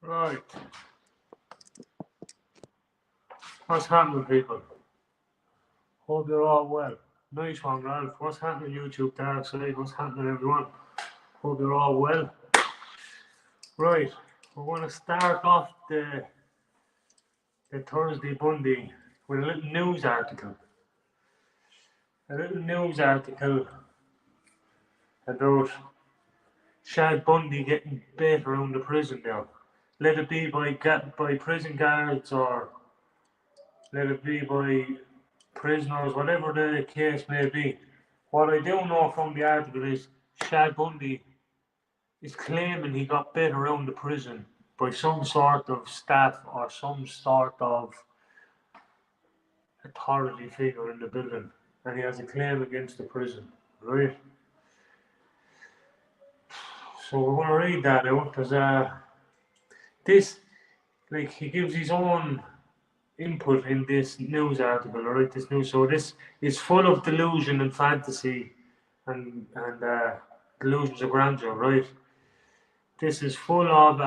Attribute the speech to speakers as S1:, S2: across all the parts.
S1: Right. What's happening, people? Hope you're all well. Nice one, Ralph. What's happening, YouTube Dark Side? What's happening, everyone? Hope you're all well. Right. We're going to start off the Thursday Bundy with a little news article. A little news article about Shad Bundy getting bait around the prison there. Let it be by prison guards or let it be by prisoners, whatever the case may be. What I do know from the article is Shad Bundy is claiming he got bit around the prison by some sort of staff or some sort of authority figure in the building, and he has a claim against the prison, right? So we're going to read that out because this, like, he gives his own input in this news article, right? This news, so this is full of delusion and fantasy and delusions of grandeur, right? This is full of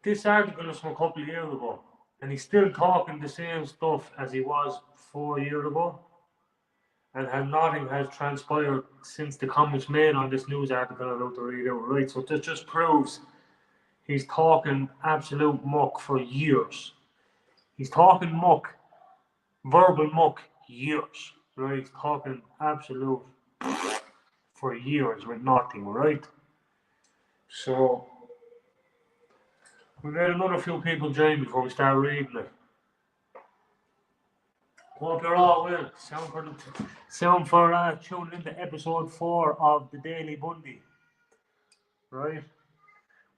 S1: this article is from a couple of years ago, and he's still talking the same stuff as he was 4 years ago, and nothing has transpired since the comments made on this news article I'm about to read out, right? So this just proves he's talking absolute muck for years. He's talking muck, verbal muck, years, right? He's talking absolute for years with nothing, right? So we'll get another few people join before we start reading it. Hope you're all well. Sound for tuning into episode 4 of the Daily Bundy. Right?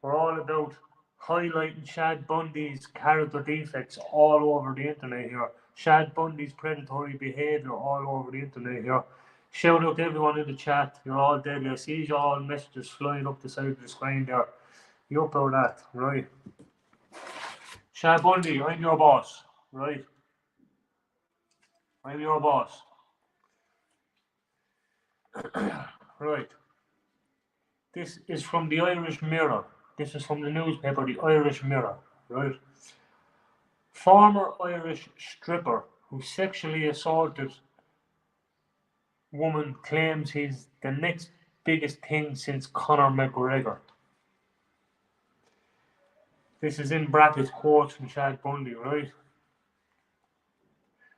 S1: We're all about highlighting Shad Bundy's character defects all over the internet here. Shad Bundy's predatory behaviour all over the internet here. Shout out to everyone in the chat. You're all deadly. I see you all messages flying up the side of the screen there. You up with that, right? Shad Bundy, I'm your boss, right? I'm your boss. Right. This is from the Irish Mirror. This is from the newspaper, the Irish Mirror, right? Former Irish stripper who sexually assaulted woman claims he's the next biggest thing since Conor McGregor. This is in brackets quotes from Shad Bundy, right?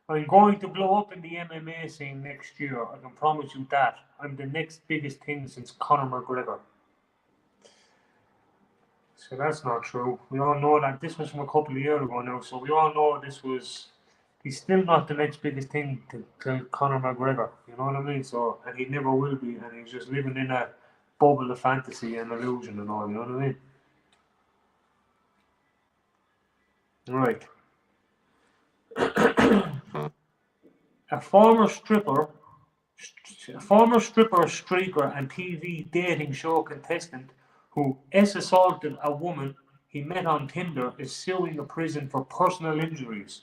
S1: I'm going to blow up in the MMA scene next year. I can promise you that. I'm the next biggest thing since Conor McGregor. So that's not true. We all know that. This was from a couple of years ago now. So we all know he's still not the next biggest thing to Conor McGregor. You know what I mean? So, and he never will be. And he's just living in a bubble of fantasy and illusion and all. You know what I mean? Right. A former stripper, streaker, and TV dating show contestant who assaulted a woman he met on Tinder is suing the prison for personal injuries.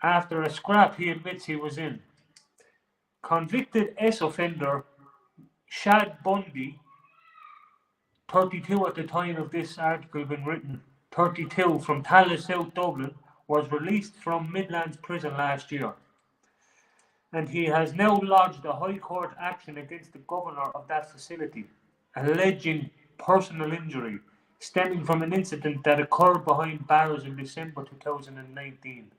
S1: After a scrap he admits he was in. Convicted offender Shad Bundy, 32 at the time of this article been written, 32, from Tallaght, South Dublin, was released from Midlands prison last year. And he has now lodged a High Court action against the governor of that facility, alleging personal injury stemming from an incident that occurred behind bars in December 2019.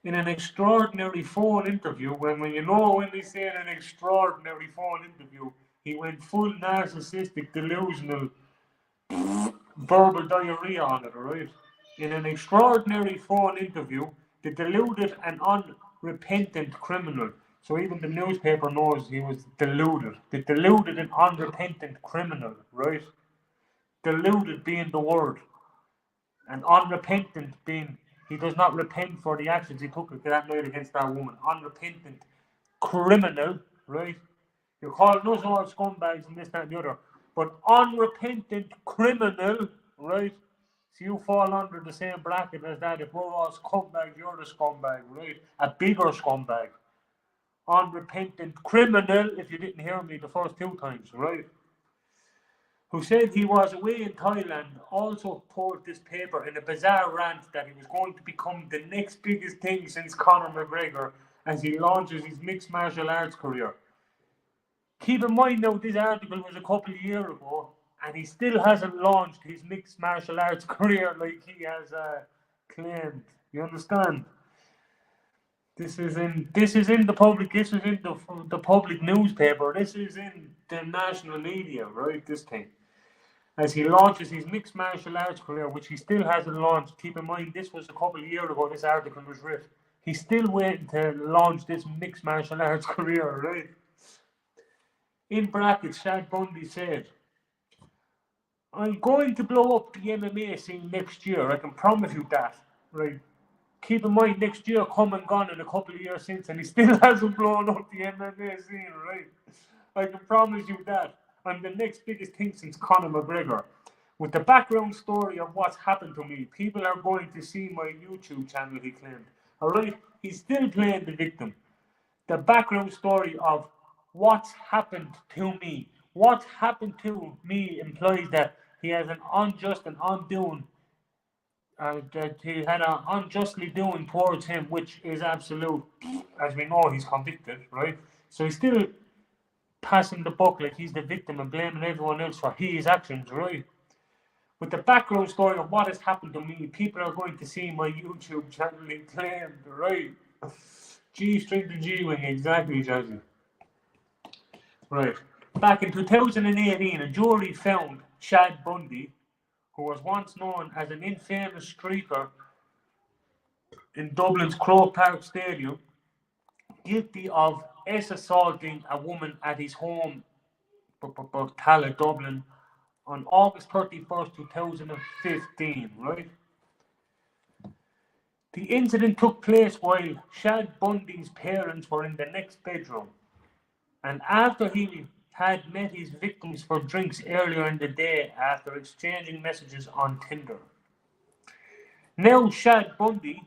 S1: In an extraordinary phone interview, when they say an extraordinary phone interview, he went full narcissistic, delusional, verbal diarrhea on it, right? In an extraordinary phone interview, the deluded and unrepentant criminal, so even the newspaper knows he was deluded. The deluded and unrepentant criminal, right? Deluded being the word, and unrepentant being he does not repent for the actions he took that night against that woman. Unrepentant criminal, right? You're calling us all scumbags and this, that, and the other. But unrepentant criminal, right? So you fall under the same bracket as that. If we're all scumbags, you're the scumbag, right? A bigger scumbag. unrepentant criminal, if you didn't hear me the first 2 times, right? Who said he was away in Thailand, also told this paper in a bizarre rant that he was going to become the next biggest thing since Conor McGregor as he launches his mixed martial arts career. Keep in mind now, this article was a couple of years ago, and he still hasn't launched his mixed martial arts career like he has claimed. You understand? This is in the public. This is in the public newspaper. This is in the national media, right? This thing, as he launches his mixed martial arts career, which he still hasn't launched. Keep in mind, this was a couple of years ago. This article was written. He's still waiting to launch this mixed martial arts career, right? In brackets, Shad Bundy said, "I'm going to blow up the MMA scene next year. I can promise you that, right? Keep in mind, next year come and gone in a couple of years since, and he still hasn't blown up the MMA scene, right? I can promise you that. I'm the next biggest thing since Conor McGregor. With the background story of what's happened to me, people are going to see my YouTube channel," he claimed. Alright, he's still playing the victim. The background story of what's happened to me. What happened to me implies that he has an unjust and undoing, that he had an unjustly doing towards him, which is absolute. As we know, he's convicted, right? So he's still passing the buck like he's the victim and blaming everyone else for his actions, right? With the background story of what has happened to me, people are going to see my YouTube channel, he claimed, right? G string to G wing, exactly, Jazzy. Right. Back in 2018, a jury found Shad Bundy, who was once known as an infamous streaker in Dublin's Croke Park Stadium, guilty of assaulting a woman at his home, Tala, Dublin, on August 31st, 2015, right? The incident took place while Shad Bundy's parents were in the next bedroom, and after he had met his victims for drinks earlier in the day after exchanging messages on Tinder. Now Shad Bundy,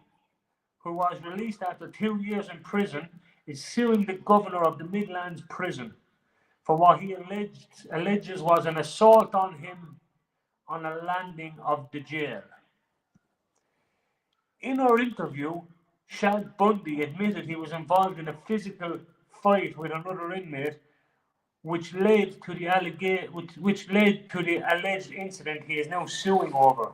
S1: who was released after 2 years in prison, is suing the governor of the Midlands prison for what he alleges was an assault on him on a landing of the jail. In our interview, Shad Bundy admitted he was involved in a physical fight with another inmate, which led to the alleged incident he is now suing over.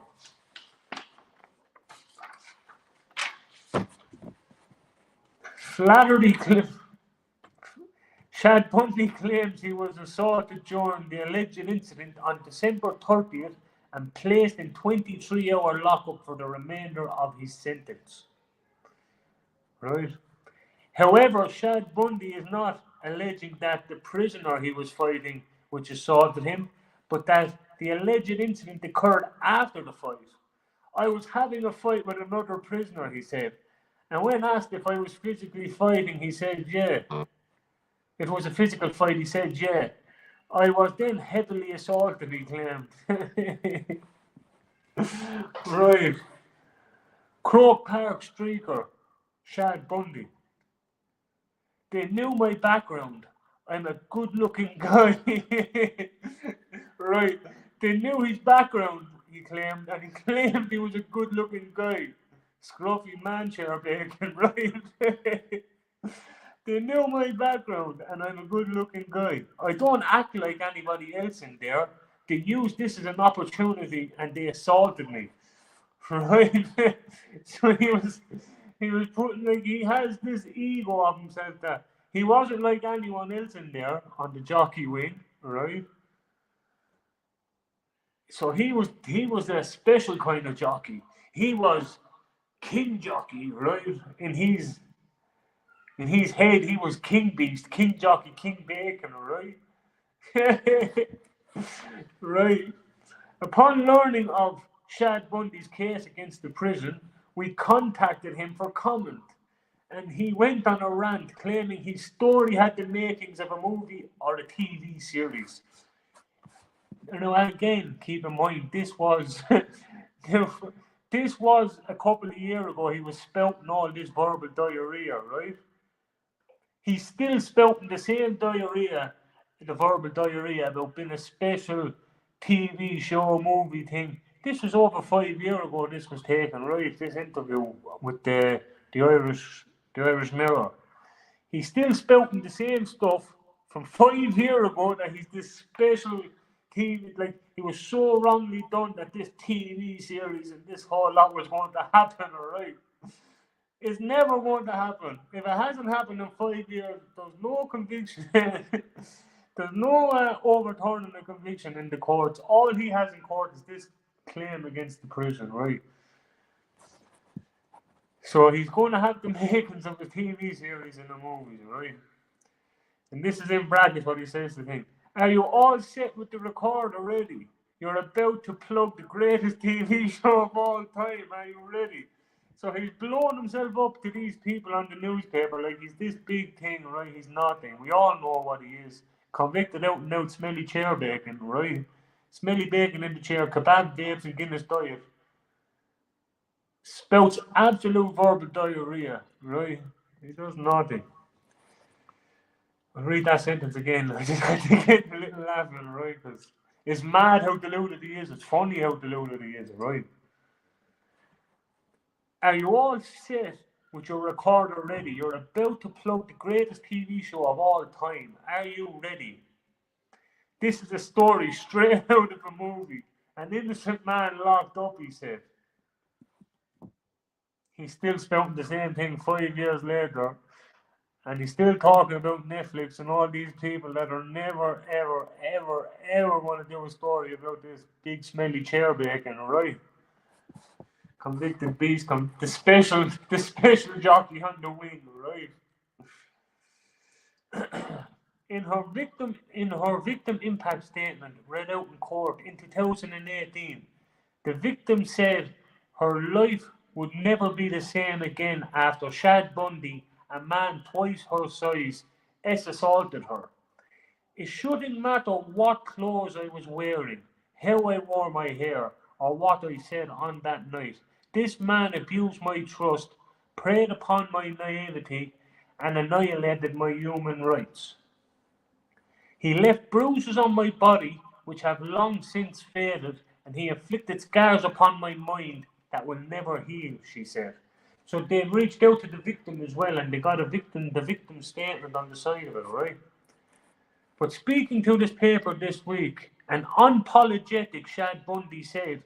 S1: Shad Bundy claims he was assaulted during the alleged incident on December 30th and placed in 23-hour lockup for the remainder of his sentence. Right? However, Shad Bundy is not alleging that the prisoner he was fighting, which assaulted him, but that the alleged incident occurred after the fight. "I was having a fight with another prisoner," he said, and when asked if I was physically fighting, he said, "Yeah." It was a physical fight, he said, "Yeah." "I was then heavily assaulted," he claimed. Right. Croke Park streaker, Shad Bundy. "They knew my background. I'm a good-looking guy." Right. They knew his background, he claimed, and he claimed he was a good-looking guy. Scruffy man-chair bacon, right? "They knew my background, and I'm a good-looking guy. I don't act like anybody else in there. They used this as an opportunity, and they assaulted me." Right? So he was putting, like, he has this ego of himself that he wasn't like anyone else in there on the jockey wing, right? So he was a special kind of jockey. He was king jockey, right? In his head, he was king beast, king jockey, king bacon, right? Right. Upon learning of Shad Bundy's case against the prison, we contacted him for comment, and he went on a rant claiming his story had the makings of a movie or a TV series. Now, again, keep in mind, this was this was a couple of years ago. He was spouting all this verbal diarrhea, right? He's still spouting the same diarrhea, the verbal diarrhea about being a special TV show, movie thing. This was over 5 years ago. This was taken, right? This interview with the Irish the Irish Mirror. He's still spouting the same stuff from 5 years ago that he's this special TV. Like he was so wrongly done that this TV series and this whole lot was going to happen, alright? It's never going to happen. If it hasn't happened in 5 years, there's no conviction. There's no overturning the conviction in the courts. All he has in court is this claim against the prison, right? So he's going to have the makings of a TV series and a movie, right? And this is in brackets what he says to him. Are you all set with the record already? You're about to plug the greatest TV show of all time. Are you ready? So he's blowing himself up to these people on the newspaper like he's this big thing, right? He's nothing. We all know what he is. Convicted out and out smelly chair bacon, right? Smelly bacon in the chair, kebab, vapes and Guinness diet. Spouts absolute verbal diarrhea, right? He does nothing. I'll read that sentence again. I just had to get a little laughing, right? Because it's mad how deluded he is. It's funny how deluded he is, right? Are you all set with your recorder ready? You're about to plug the greatest TV show of all time. Are you ready? This is a story straight out of a movie. An innocent man locked up, he said. He's still spouting the same thing 5 years later. And he's still talking about Netflix and all these people that are never, ever, ever, ever going to do a story about this big smelly chair bacon, right? Convicted beast, the special jockey on the wing, right? In her victim impact statement read out in court in 2018, the victim said her life would never be the same again after Shad Bundy, a man twice her size, assaulted her. It shouldn't matter what clothes I was wearing, how I wore my hair, or what I said on that night. This man abused my trust, preyed upon my naivety, and annihilated my human rights. He left bruises on my body, which have long since faded, and he inflicted scars upon my mind that will never heal, she said. So they reached out to the victim as well, and they got the victim statement on the side of it, right? But speaking to this paper this week, an unapologetic Shad Bundy said,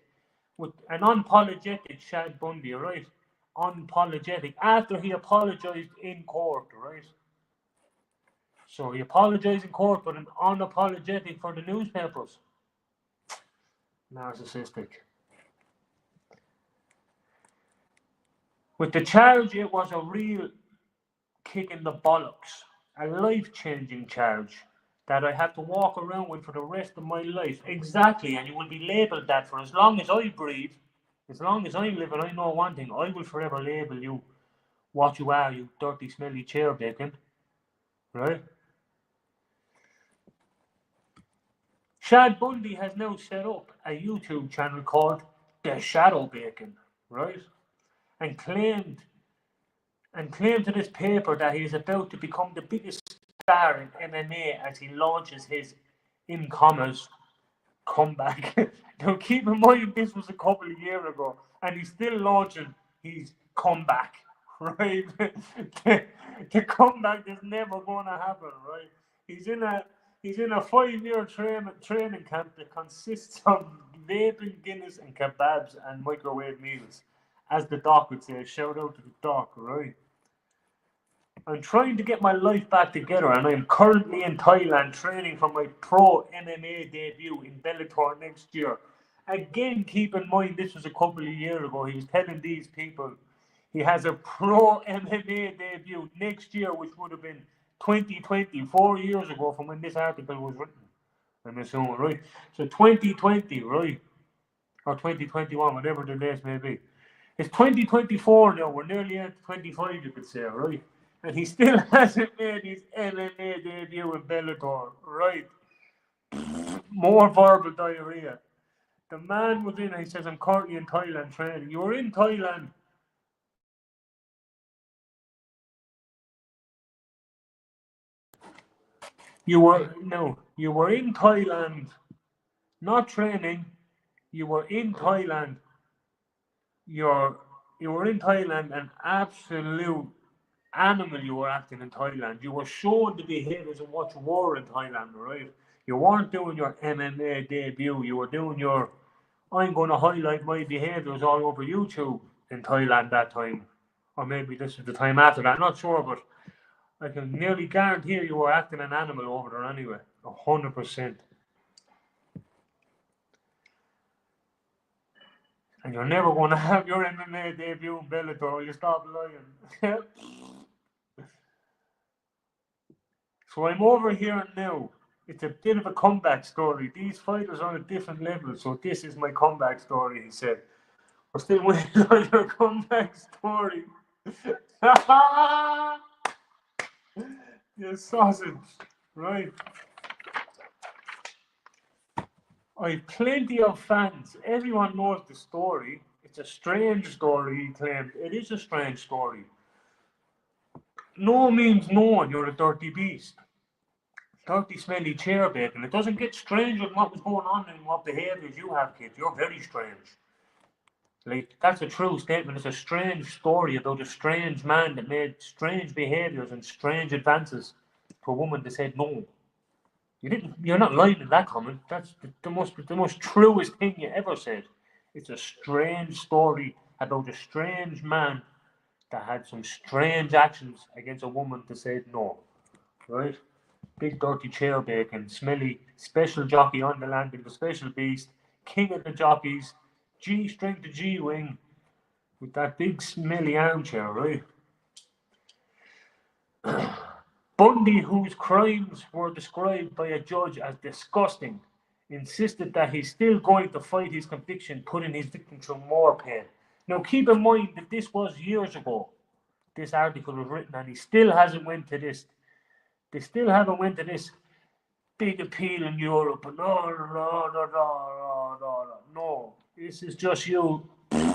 S1: with an unapologetic Shad Bundy, right? Unapologetic, after he apologized in court, right? So he apologized in court, but an unapologetic for the newspapers. Narcissistic. With the charge, it was a real kick in the bollocks, a life-changing charge that I have to walk around with for the rest of my life. Exactly, and you will be labelled that for as long as I breathe, as long as I'm living. I know one thing: I will forever label you what you are, you dirty, smelly chair bacon, right? Shad Bundy has now set up a YouTube channel called The Shadow Bacon, right? And claimed to this paper that he is about to become the biggest star in MMA as he launches his, in commas, comeback. Now keep in mind this was a couple of years ago, and he's still launching his comeback, right? The comeback is never going to happen, right? He's in a 5-year training camp that consists of vaping, Guinness, and kebabs and microwave meals. As the doc would say, shout out to the doc, right? I'm trying to get my life back together, and I'm currently in Thailand training for my pro MMA debut in Bellator next year. Again, keep in mind this was a couple of years ago. He was telling these people he has a pro MMA debut next year, which would have been 2020, 4 years ago from when this article was written. I'm assuming, right? So 2020, right? Or 2021, whatever the dates may be. It's 2024 now. We're nearly at 25, you could say, right? And he still hasn't made his MMA debut in Bellator, right? More verbal diarrhea. The man was in, he says, I'm currently in Thailand training. You were in Thailand You were no, you were in Thailand, not training. You were in Thailand. You're you were in Thailand, an absolute animal you were acting in Thailand. You were showing the behaviours of what you were in Thailand, right? You weren't doing your MMA debut. You were doing your I'm going to highlight my behaviours all over YouTube in Thailand that time. Or maybe this is the time after that. I'm not sure, but I can nearly guarantee you were acting an animal over there anyway. 100%. And you're never going to have your MMA debut in Bellator. You stop lying. So I'm over here now. It's a bit of a comeback story. These fighters are on a different level, so this is my comeback story, he said. We're still waiting on your comeback story. You sausage. Right. I've plenty of fans. Everyone knows the story. It's a strange story, he claimed. It is a strange story. No means no, you're a dirty beast. Dirty, smelly chair bacon. It doesn't get stranger than what was going on and what behaviours you have, kids. You're very strange. Like, that's a true statement. It's a strange story about a strange man that made strange behaviours and strange advances to a woman that said no. You're not lying in that comment. That's the most truest thing you ever said. It's a strange story about a strange man that had some strange actions against a woman that said no. Right? Big dirty chair bacon, smelly, special jockey on the landing, the special beast, king of the jockeys, G strength to G wing, with that big smelly armchair, right? Bundy, whose crimes were described by a judge as disgusting, insisted that he's still going to fight his conviction, putting his victim through more pain. Now, keep in mind that this was years ago. This article was written, and he still hasn't went to this. They still haven't went to this big appeal in Europe. No. This is just you,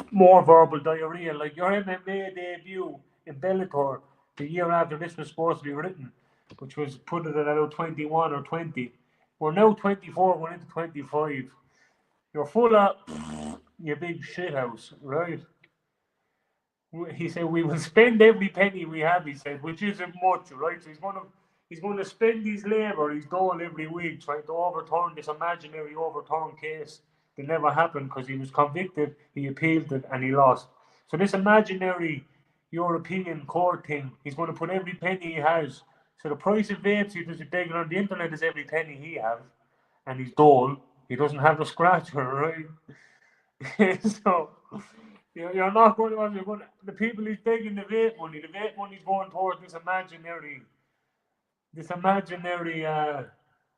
S1: more verbal diarrhea, like your MMA debut in Bellator the year after this was supposed to be written, which was put it at about 21 or 20. We're now 24, we're into 25. You're full of you big shithouse, right? He said we will spend every penny we have. He said, which isn't much, right? So he's going to spend his labour, his dole every week, trying to overturn this imaginary overturned case that never happened because he was convicted, he appealed it, and he lost. So this imaginary European court thing, he's going to put every penny he has. So the price of vapes he does begging on the internet is every penny he has, and his dole, he doesn't have a scratcher, right? So you're not going to. You're going to, the people he's begging the vape money. The vape money's going towards this imaginary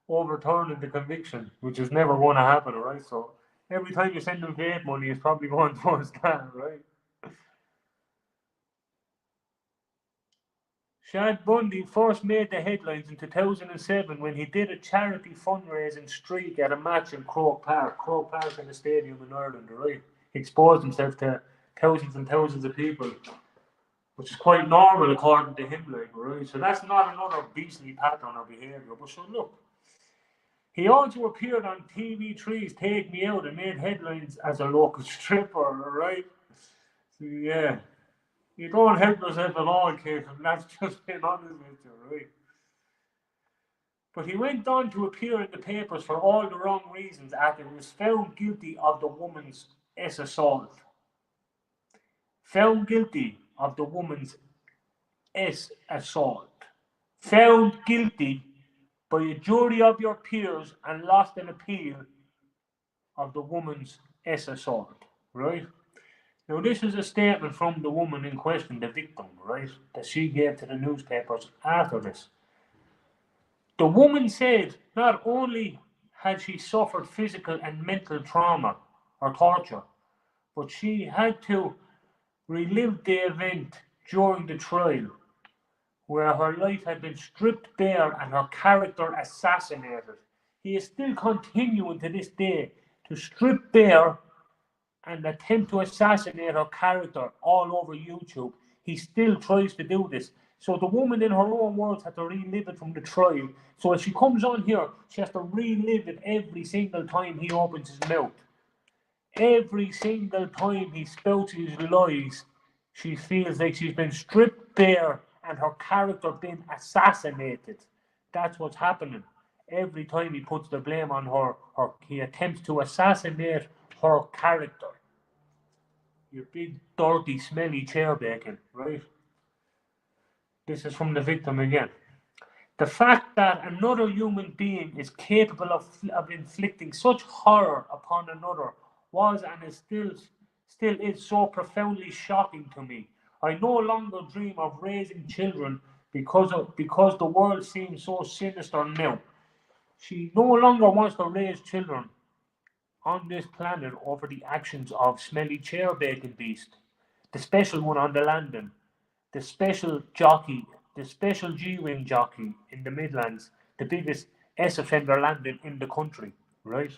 S1: overturning the conviction, which is never going to happen, right? So every time you send them vape money, it's probably going towards that, right? Shad Bundy first made the headlines in 2007 when he did a charity fundraising streak at a match in Croke Park. Croke Park in a stadium in Ireland, right? He exposed himself to thousands and thousands of people, which is quite normal according to him, like, right? So that's not another beastly pattern or behaviour. But so look, he also appeared on TV3's Take Me Out and made headlines as a local stripper, right? So yeah. You don't help yourself at all, kid, and that's just being honest with you, right? But he went on to appear in the papers for all the wrong reasons after he was found guilty of the woman's assault. Found guilty of the woman's assault. Found guilty by a jury of your peers and lost an appeal of the woman's assault, right? Now, this is a statement from the woman in question, the victim, right, that she gave to the newspapers after this. The woman said not only had she suffered physical and mental trauma or torture, but she had to relive the event during the trial where her life had been stripped bare and her character assassinated. He is still continuing to this day to strip bare and attempt to assassinate her character all over YouTube. He still tries to do this. So the woman, in her own words, had to relive it from the trial. So if she comes on here, she has to relive it every single time he opens his mouth. Every single time he spouts his lies, she feels like she's been stripped bare and her character been assassinated. That's what's happening. Every time he puts the blame on her, he attempts to assassinate her character. You big, dirty, smelly chair bacon, right? This is from the victim again. The fact that another human being is capable of inflicting such horror upon another was and is still is so profoundly shocking to me. I no longer dream of raising children because the world seems so sinister now. She no longer wants to raise children on this planet over the actions of smelly chair bacon beast, the special one on the landing, the special jockey, the special G-Wing jockey in the Midlands, the biggest S-offender landing in the country, right?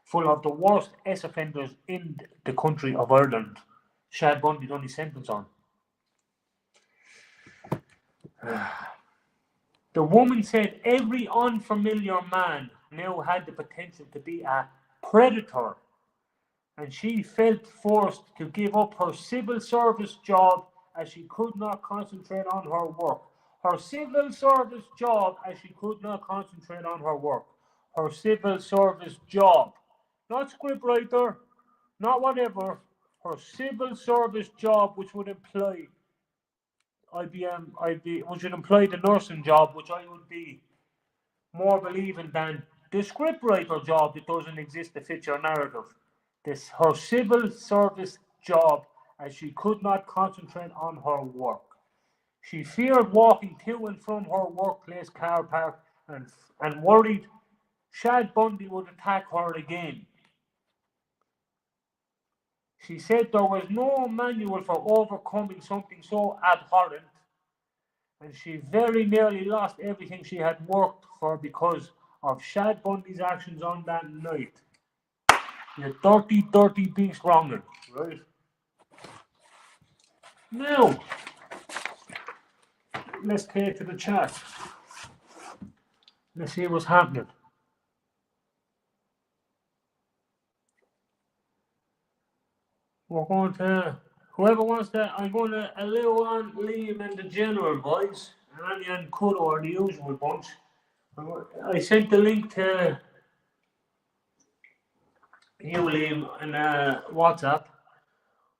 S1: Full of the worst S-offenders in the country of Ireland. Shad Bundy done his sentence on. The woman said every unfamiliar man now had the potential to be a predator, and she felt forced to give up her civil service job as she could not concentrate on her work. Her civil service job as she could not concentrate on her work. Her civil service job. Not scriptwriter, not whatever. Her civil service job, which would imply which would imply the nursing job, which I would be more believing than the scriptwriter job that doesn't exist to fit your narrative. This her civil service job as she could not concentrate on her work. She feared walking to and from her workplace car park and worried Shad Bundy would attack her again. She said there was no manual for overcoming something so abhorrent, and she very nearly lost everything she had worked for because of Shad Bundy's actions on that night. You dirty, dirty beast wronging, right? Now, let's take to the chat. Let's see what's happening. We're going to, whoever wants to, I'm going to allow on Liam and the general, boys. And Annie and Kudo are the usual bunch. I sent the link to you, Liam, in WhatsApp.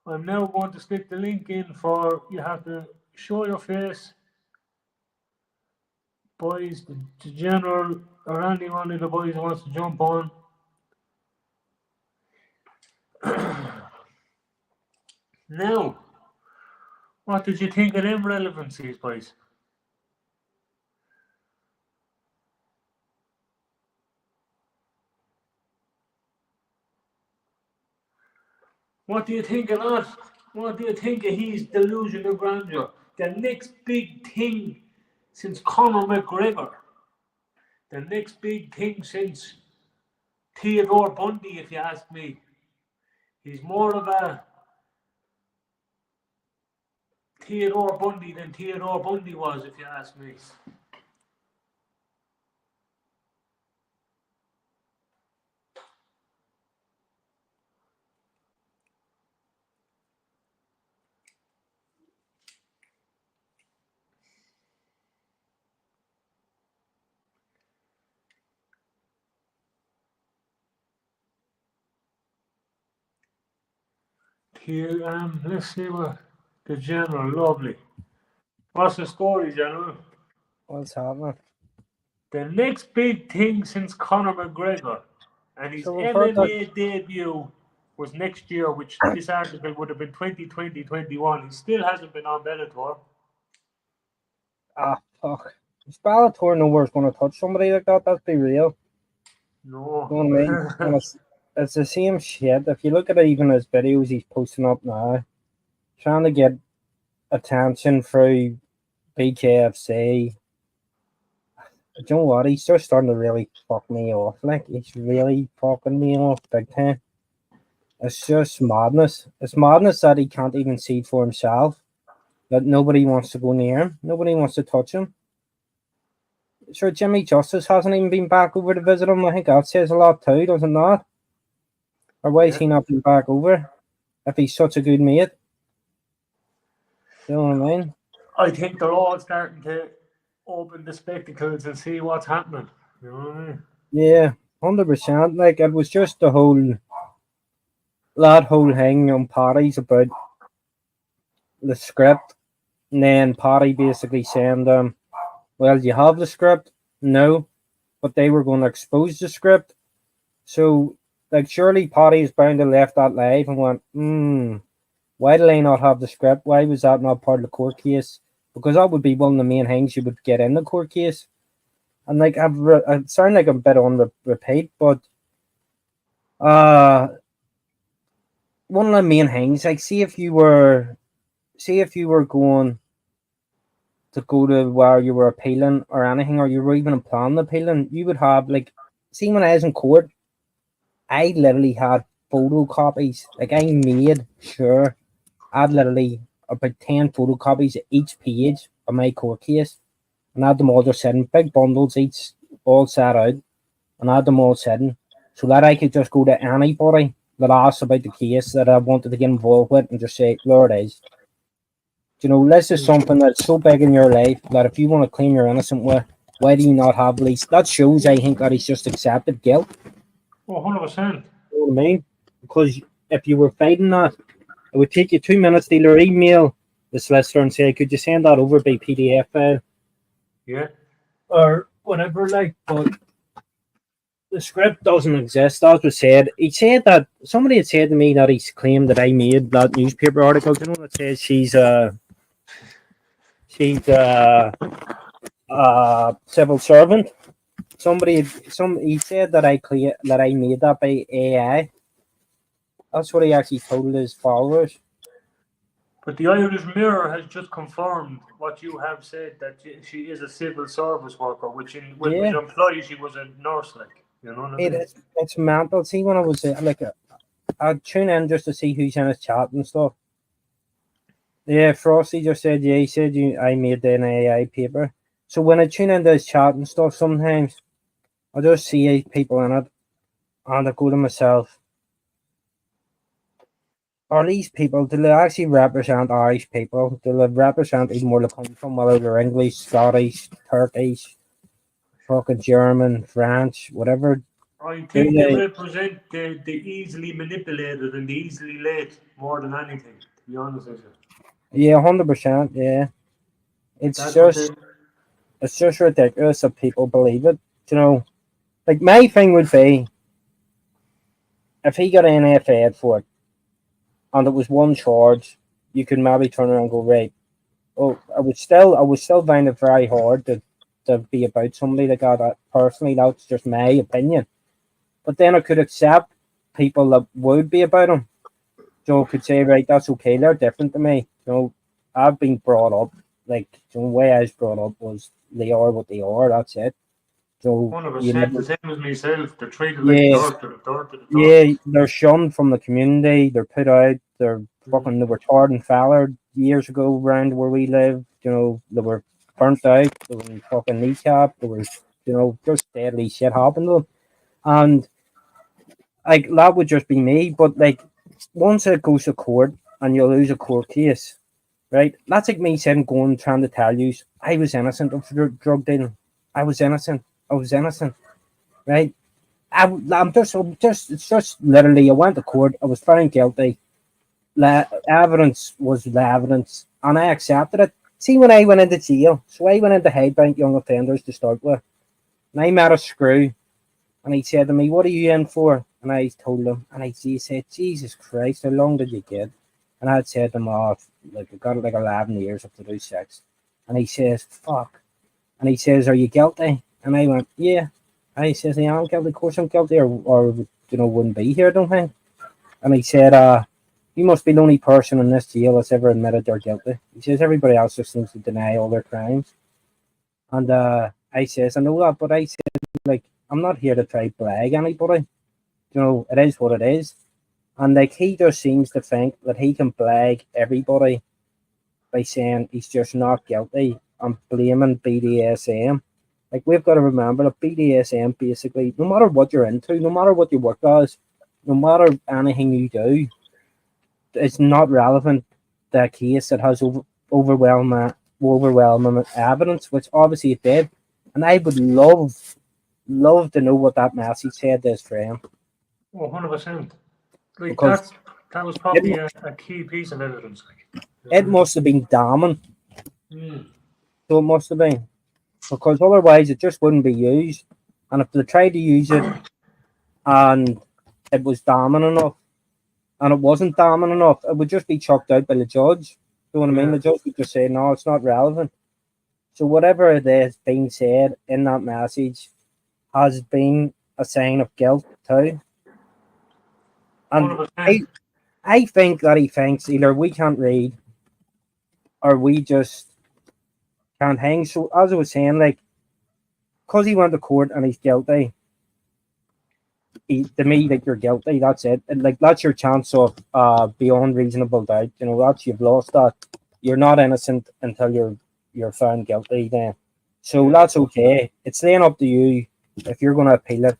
S1: I'm now going to stick the link in for, you have to show your face. Boys, the general, or any one of the boys who wants to jump on. Now, what did you think of them relevancies, boys? What do you think of that? What do you think of his delusion of grandeur? The next big thing since Conor McGregor. The next big thing since Theodore Bundy, if you ask me. He's more of a Theodore Bundy than Theodore Bundy was, if you ask me. Here, let's see what the general, lovely. What's the story, general?
S2: What's happening?
S1: The next big thing since Conor McGregor and his MMA debut was next year, which this article would have been 2020-21. He still hasn't been on Bellator.
S2: Ah, fuck. If Bellator nowhere's going to touch somebody like that, let's be real.
S1: No.
S2: You know what I mean? It's the same shit. If you look at even his videos he's posting up now, trying to get attention through BKFC. You know what? He's just starting to really fuck me off. Like, he's really fucking me off big time. It's just madness. It's madness that he can't even see for himself. that nobody wants to go near him. Nobody wants to touch him. Sure, Jimmy Justice hasn't even been back over to visit him. I think that says a lot too, does it not? Or why has he not been back over if he's such a good mate? You know what I mean?
S1: I think they're all starting to open the spectacles and see what's happening. You know what I mean?
S2: Yeah, 100%. Like, it was just the whole thing on parties about the script, and then Paddy basically saying, well, do you have the script? No, but they were going to expose the script. So, like, surely Paddy's bound to left that live and went, why do they not have the script? Why was that not part of the court case? Because that would be one of the main things you would get in the court case. And, like, I sound like I'm a bit on repeat, but one of the main things, like, see if you were going to go to where you were appealing or anything, or you were even planning appealing, you would have, like, see, when I was in court, I literally had photocopies. Like, I made sure I had literally about 10 photocopies of each page of my court case, and I had them all just sitting, big bundles each, all set out, and I had them all sitting so that I could just go to anybody that asked about the case that I wanted to get involved with and just say, there it is. You know, this is something that's so big in your life that if you want to claim you're innocent with, why do you not have least? That shows, I think, that he's just accepted guilt.
S1: Oh, 100%.
S2: You know what I mean? Because if you were fighting that, it would take you 2 minutes to either email the solicitor and say, could you send that over by PDF file?
S1: Yeah.
S2: Or whatever, like, but the script doesn't exist, as was said. He said that, somebody had said to me that he's claimed that I made that newspaper article, you know, that says she's a civil servant. He said that I made that by AI. That's what he actually told his followers.
S1: But the Irish Mirror has just confirmed what you have said, that she is a civil service worker, which implies she was a nurse, like, you know what I mean?
S2: It's mental. See, when I was like, I'd tune in just to see who's in his chat and stuff. Yeah, Frosty just said, yeah, he said I made an AI paper. So when I tune into his chat and stuff, sometimes I just see people in it, and I go to myself, are these people, do they actually represent Irish people? Do they represent even where they come from, whether they're English, Scottish, Turkish, fucking German, French, whatever?
S1: I think they represent the easily manipulated and the easily led more than anything, to be honest with you.
S2: Yeah, 100%, yeah. It's just ridiculous that people believe it. You know, like, my thing would be, if he got NFA'd for it, and it was one charge, you could maybe turn around and go, right, oh, I would still find it very hard to be about somebody like that. Personally, that's just my opinion. But then I could accept people that would be about him. Joe could say, right, that's okay, they're different to me. You know, I've been brought up, like, the way I was brought up was they are what they are, that's it. So
S1: 100%, the same as myself. They're treated
S2: yeah,
S1: like dirt.
S2: Yeah, they're shunned from the community, they're put out, they were tarred and feathered years ago around where we live. You know, they were burnt out, they were fucking kneecapped, there was, you know, just deadly shit happened to them. And like, that would just be me, but like, once it goes to court and you lose a court case, right? That's like me saying, going, trying to tell you I was innocent of drug dealing. I was innocent, right? It's just literally, I went to court, I was found guilty. Evidence was the evidence, and I accepted it. See, when I went into jail, so I went into Hidebank Young Offenders to start with, and I met a screw, and he said to me, what are you in for? And I told him, and he said, Jesus Christ, how long did you get? And I had said to him, oh, like, I got like 11 years up to do 6. And he says, fuck. And he says, are you guilty? And I went, yeah. And he says, yeah, I'm guilty. Of course I'm guilty, or you know, wouldn't be here, don't think. And he said, you must be the only person in this jail that's ever admitted they're guilty. He says, everybody else just seems to deny all their crimes. And I says, I know that, but I said, like, I'm not here to try to blag anybody. You know, it is what it is. And like, he just seems to think that he can blag everybody by saying he's just not guilty and blaming BDSM. Like, we've got to remember that BDSM basically, no matter what you're into, no matter what your work is, no matter anything you do, it's not relevant to a case that has overwhelming evidence, which obviously it did. And I would love to know what that message said to his friend.
S1: 100%. Like,
S2: Because
S1: that was probably a key piece of evidence.
S2: it must have been damning.
S1: Mm.
S2: So it must have been. Because otherwise it just wouldn't be used. And if they tried to use it and it was damning enough, and it wasn't damning enough, it would just be chucked out by the judge. You know what I mean? The judge would just say, no, it's not relevant. So whatever it is being said in that message has been a sign of guilt too. And I think that he thinks either we can't read or we just can't hang. So as I was saying, like, because he went to court and he's guilty, to me, like, you're guilty, that's it. And, like, that's your chance of beyond reasonable doubt. You know, that's, you've lost that. You're not innocent until you're found guilty then. So that's okay. It's then up to you, if you're going to appeal it,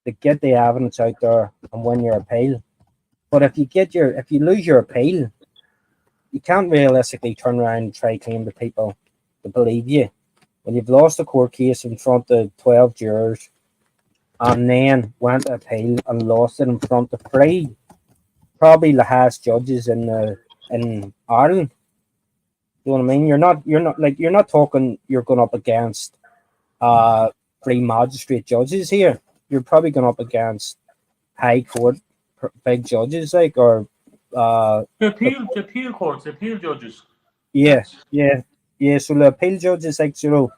S2: to get the evidence out there and win your appeal. But if you lose your appeal, you can't realistically turn around and try to claim to people to believe you when you've lost a court case in front of 12 jurors and then went to appeal and lost it in front of three, probably the highest judges in Ireland. You know what I mean? You're not talking you're going up against three magistrate judges here. You're probably going up against high court big judges, like, or
S1: the appeal courts, the appeal judges.
S2: Yeah. So the appeal judges, like, you know,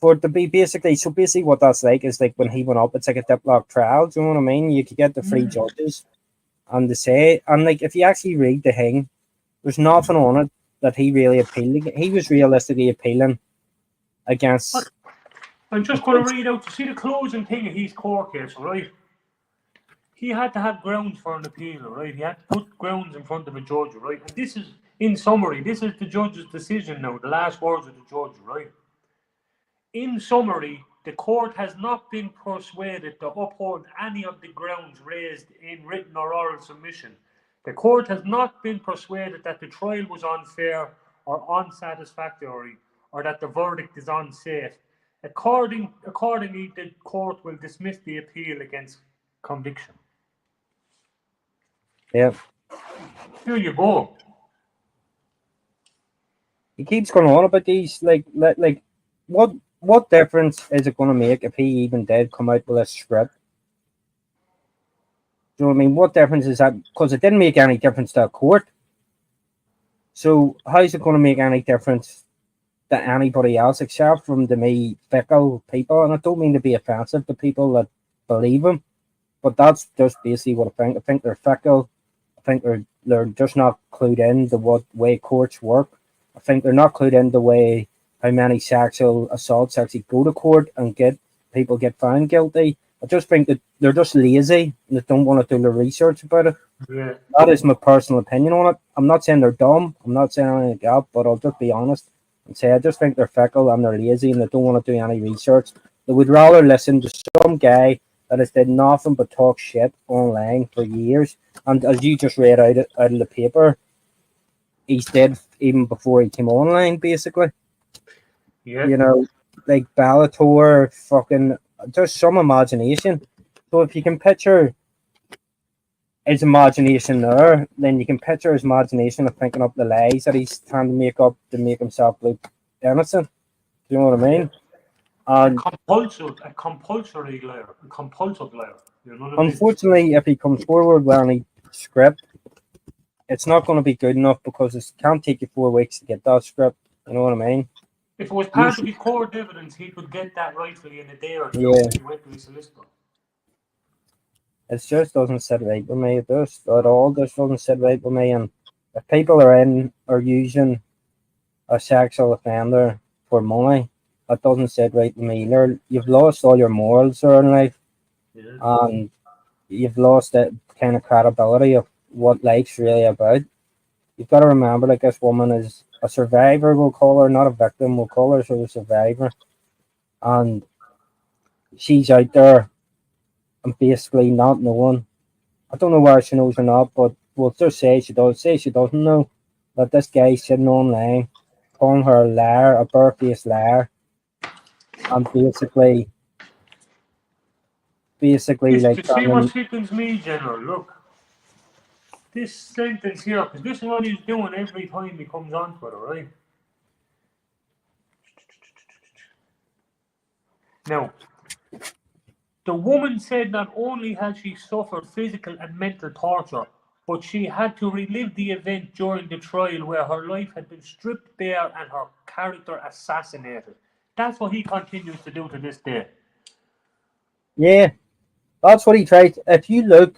S2: for it to be basically what that's like is like when he went up, it's like a diplock trial. Do you know what I mean? You could get the three judges and they say, and like, if you actually read the thing, there's nothing on it that he really appealed. He was realistically appealing against.
S1: I'm just going to read out to see the closing thing of his court case, right? He had to have grounds for an appeal, right? He had to put grounds in front of a judge, right? And this is, in summary, this is the judge's decision now, the last words of the judge, right? In summary, the court has not been persuaded to uphold any of the grounds raised in written or oral submission. The court has not been persuaded that the trial was unfair or unsatisfactory, or that the verdict is unsafe. Accordingly, the court will dismiss the appeal against conviction.
S2: Yeah.
S1: Here you go.
S2: He keeps going on about these, like what difference is it going to make if he even did come out with a script? Do you know what I mean? What difference is that? Because it didn't make any difference to a court. So how is it going to make any difference to anybody else except from to me fickle people? And I don't mean to be offensive to people that believe him, but that's just basically what I think. I think they're fickle. I think they're just not clued in to what way courts work. I think they're not clued in the way how many sexual assaults actually go to court and people get found guilty. I just think that they're just lazy and they don't want to do the research about it.
S1: Yeah.
S2: That is my personal opinion on it. I'm not saying they're dumb. I'm not saying anything like that, but I'll just be honest and say I just think they're fickle and they're lazy and they don't want to do any research. They would rather listen to some guy that has did nothing but talk shit online for years. And as you just read out of the paper, he's dead even before he came online, basically.
S1: Yeah.
S2: You know, like Bellator, fucking, there's some imagination. So if you can picture his imagination there, then you can picture his imagination of thinking up the lies that he's trying to make up to make himself look innocent. Do you know what I mean? And
S1: a compulsory liar, a compulsive liar. You know what I mean?
S2: Unfortunately, if he comes forward with any script, it's not going to be good enough because it can't take you 4 weeks to get that script. You know what I mean?
S1: If it was part of his court evidence, he could get that rightfully in a day or two.
S2: Yeah.
S1: He went to his solicitor.
S2: It just doesn't sit right with me. It just at all just doesn't sit right with me. And if people are using a sexual offender for money, that doesn't sit right with me either. You've lost all your morals there in life, and you've lost that kind of credibility of what life's really about. you've got to remember, like, this woman is a survivor, we'll call her, not a victim, we'll call her sort of survivor. And she's out there and basically not knowing. I don't know whether she knows or not, but we'll just say she does. Say she doesn't know that this guy's sitting online, calling her a liar, a barefaced liar, and basically
S1: This
S2: like
S1: to see what
S2: trying.
S1: sickens me, General. Look, this sentence here, because this is what he's doing every time he comes on to it, alright? Now, the woman said not only had she suffered physical and mental torture, but she had to relive the event during the trial where her life had been stripped bare and her character assassinated. That's what he continues to do to this day.
S2: Yeah, that's what he tried. If you look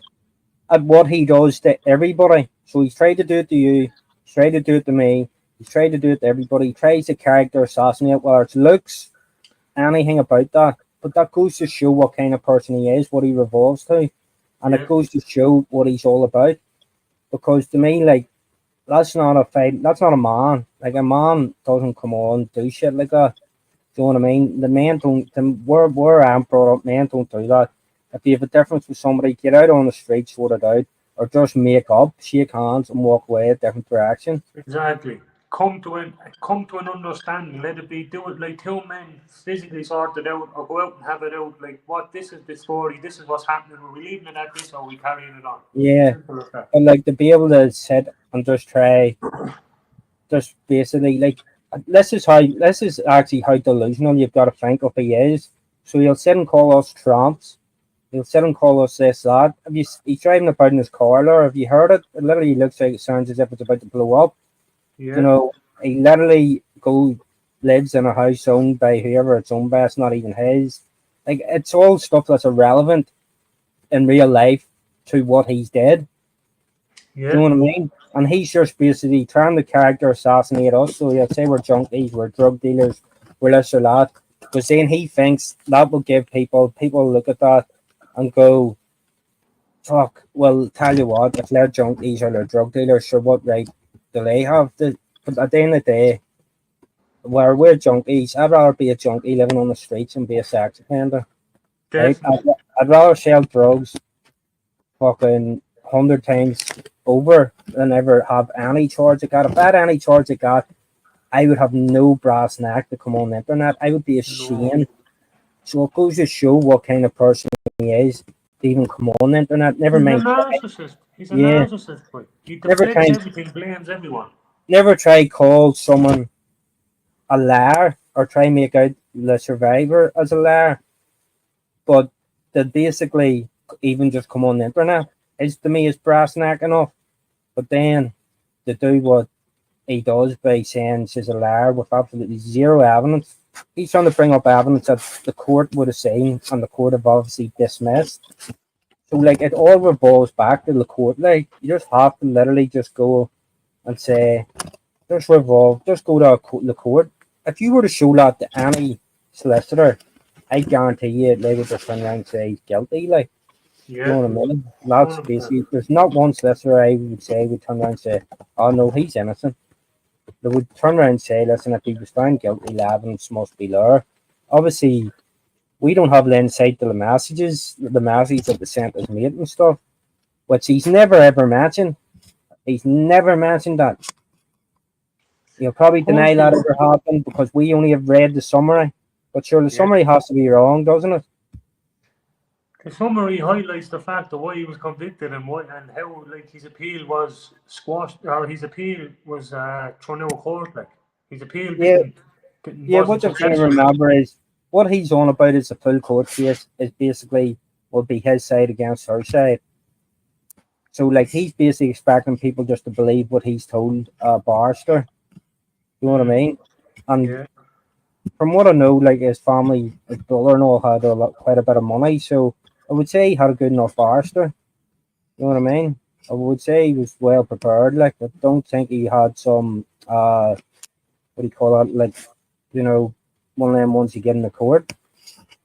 S2: at what he does to everybody, so he's tried to do it to you, he's tried to do it to me, he's tried to do it to everybody. He tries to character assassinate, whether it's looks, anything about that. But that goes to show what kind of person he is, what he revolves to, and it
S1: Yeah,
S2: goes to show what he's all about. Because to me, like, that's not a fight. That's not a man. Like, a man doesn't come on and do shit like that. Do you know what I mean? The men don't. Where I'm brought up, men don't do that. If you have a difference with somebody, get out on the street, sort it out, or just make up, shake hands, and walk away a different direction.
S1: exactly. Come to an understanding. Let it be. Do it like two men physically sort it out, or go out and have it out. Like what? This is the story. This is what's happening. We're leaving it at this, or we carrying it on.
S2: Yeah,
S1: Simple as that.
S2: but like to be able to sit and just try, just basically like this is actually how delusional you've got to think of he is. So he'll sit and call us tramps. He'll sit and call us this, that. He's driving about in his car, or have you heard it? It literally looks like it sounds as if it's about to blow up. You
S1: Yeah.
S2: know, he literally lives in a house owned by whoever it's owned by. It's not even his. Like, it's all stuff that's irrelevant in real life to what he's did. Do you
S1: Yeah.
S2: know what I mean? And he's just basically trying to character assassinate us. So he'll say we're junkies, we're drug dealers, we're this or that. Because then he thinks that will give people look at that and go, fuck, well, tell you what, if they're junkies or they're drug dealers, sure, what right do they have? But at the end of the day, where we're junkies, I'd rather be a junkie living on the streets and be a sex offender, right?
S1: Definitely.
S2: I'd rather sell drugs fucking 100 times over than ever have any charge I got. If I had any charge I got, I would have no brass neck to come on the internet. I would be
S1: No.
S2: ashamed. So it goes to show what kind of person he is to even come on the internet. Never
S1: He's a
S2: mind,
S1: narcissist. He's a
S2: yeah,
S1: narcissist. Boy. He
S2: never
S1: deflects
S2: try,
S1: everything, blames everyone.
S2: never try call someone a liar or try make out the survivor as a liar. But to basically even just come on the internet is to me is brass neck enough. But then to do what he does by saying she's a liar with absolutely zero evidence. He's trying to bring up evidence that the court would have seen and the court have obviously dismissed. So like it all revolves back to the court. Like you just have to literally just go and say, just go to the court. If you were to show that to any solicitor, I guarantee you they would just turn around and say he's guilty. Like, you know
S1: Yeah.
S2: what I mean? That's
S1: 100%.
S2: basically, there's not one solicitor I would say would turn around and say, oh no, he's innocent. They would turn around and say, listen, if he was found guilty, the evidence must be there. Obviously, we don't have the insight to the messages that the sent his mate and stuff, which he's never ever mentioned. He's never mentioned that. He'll probably
S1: Of course
S2: deny
S1: he
S2: that
S1: would.
S2: ever happened because we only have read the summary. But sure, the
S1: Yeah.
S2: summary has to be wrong, doesn't it?
S1: The summary highlights the fact of why he was convicted and why and how like his appeal was squashed or his appeal was thrown out of court. Like his appeal
S2: Yeah,
S1: didn't
S2: yeah.
S1: wasn't
S2: What you've got to
S1: successful.
S2: remember is what he's on about is a full court case is basically will be his side against her side. So like he's basically expecting people just to believe what he's told a barrister. You know what I
S1: Mm,
S2: mean? And
S1: yeah.
S2: from what I know, like his family, his brother and all had quite a bit of money, so I would say he had a good enough barrister. You know what I mean? I would say he was well prepared. Like I don't think he had some what do you call that? Like you know, one of them ones you get in the court,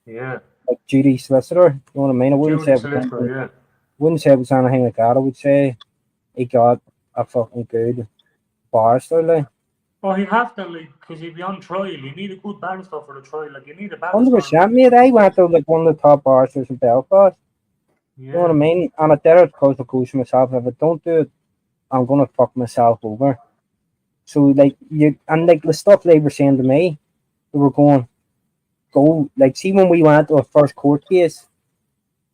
S1: Yeah.
S2: like Judy solicitor. You know what I mean? I wouldn't say
S1: Judy
S2: it was anything,
S1: solicitor.
S2: wouldn't say it was anything like that. I would say he got a fucking good. barrister, like.
S1: Oh, he'd have to, like, because he'd be on trial. You need a good barrister for the trial. Like, you need a barrister.
S2: 100%, mate. I went to like one of the top barristers in Belfast. You know what I
S1: Yeah.
S2: mean? And I did it because of course myself. If I don't do it, I'm gonna fuck myself over. So like you and like the stuff they were saying to me, they were going, go like see when we went to a first court case.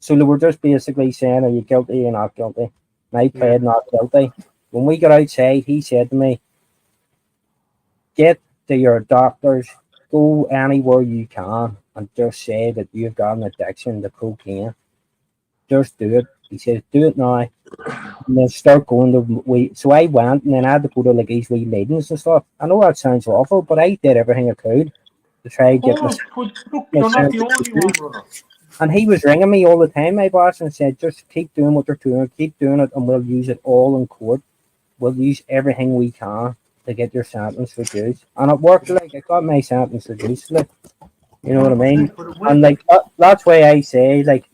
S2: So they were just basically saying, are you guilty or not guilty? And I
S1: Yeah.
S2: pled not guilty. When we got outside, he said to me, get to your doctors, go anywhere you can, and just say that you've got an addiction to cocaine. Just do it. He says, do it now. And then start going to we. So I went, and then I had to go to like these wee meetings and stuff. I know that sounds awful, but I did everything I could to try
S1: Of
S2: and get
S1: course, but look, you're not
S2: myself
S1: the only one,
S2: reduced.
S1: brother.
S2: And he was ringing me all the time, my boss, and said, just keep doing what they're doing, keep doing it, and we'll use it all in court. We'll use everything we can to get your sentence reduced. And it worked, like, I got my sentence reduced, like, you know what I mean?
S1: 100%, but it
S2: And,
S1: will.
S2: like, that's why I say, like,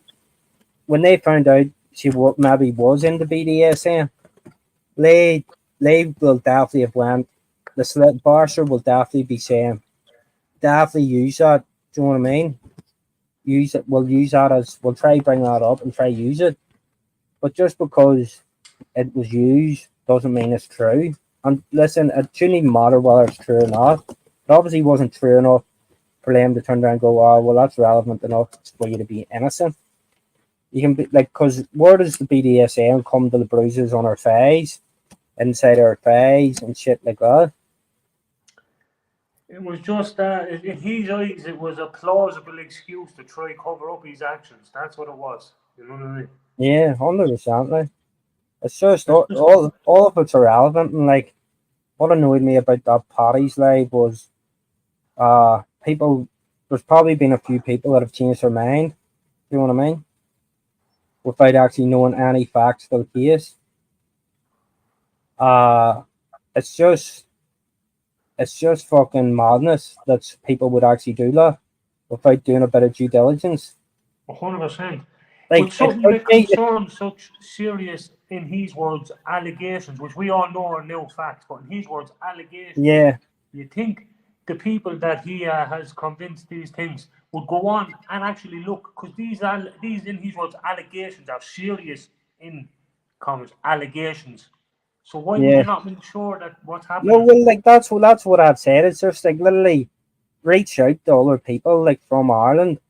S2: when they found out she maybe was in the BDSM, they, they will definitely have went, the barrister will definitely be saying, definitely use that, do you know what I mean? Use it, we'll use that as, we'll try bring that up and try use it. But just because it was used doesn't mean it's true. And listen, it shouldn't even matter whether it's true or not. It obviously wasn't true enough for them to turn around and go, oh, well, that's relevant enough for you to be innocent. You can be like, because where does the BDSM come to the bruises on our thighs, inside our thighs, and shit like that?
S1: It was just that, in his eyes, it was a plausible excuse to try cover up his actions. That's what it was. You know what I mean?
S2: Yeah, 100%. Like, it's just
S1: It's just,
S2: all of it's irrelevant. And like, what annoyed me about that Paddy's live was people. There's probably been a few people that have changed their mind. You know what I mean? Without actually knowing any facts of the case. Uh it's just fucking madness that people would actually do that without doing a bit of due diligence.
S1: 100%. But
S2: Like it
S1: something
S2: took
S1: that
S2: me,
S1: concerns such serious, in his words, allegations, which we all know are no facts, but in his words, allegations.
S2: yeah,
S1: You think the people that he has convinced these things would go on and actually look, because these, in his words, allegations are serious, in comments, allegations. So why would you
S2: yeah.
S1: not make sure that what's
S2: No,
S1: happening?
S2: well, like that's what I've said. It's just like literally reach out to other people like from Ireland.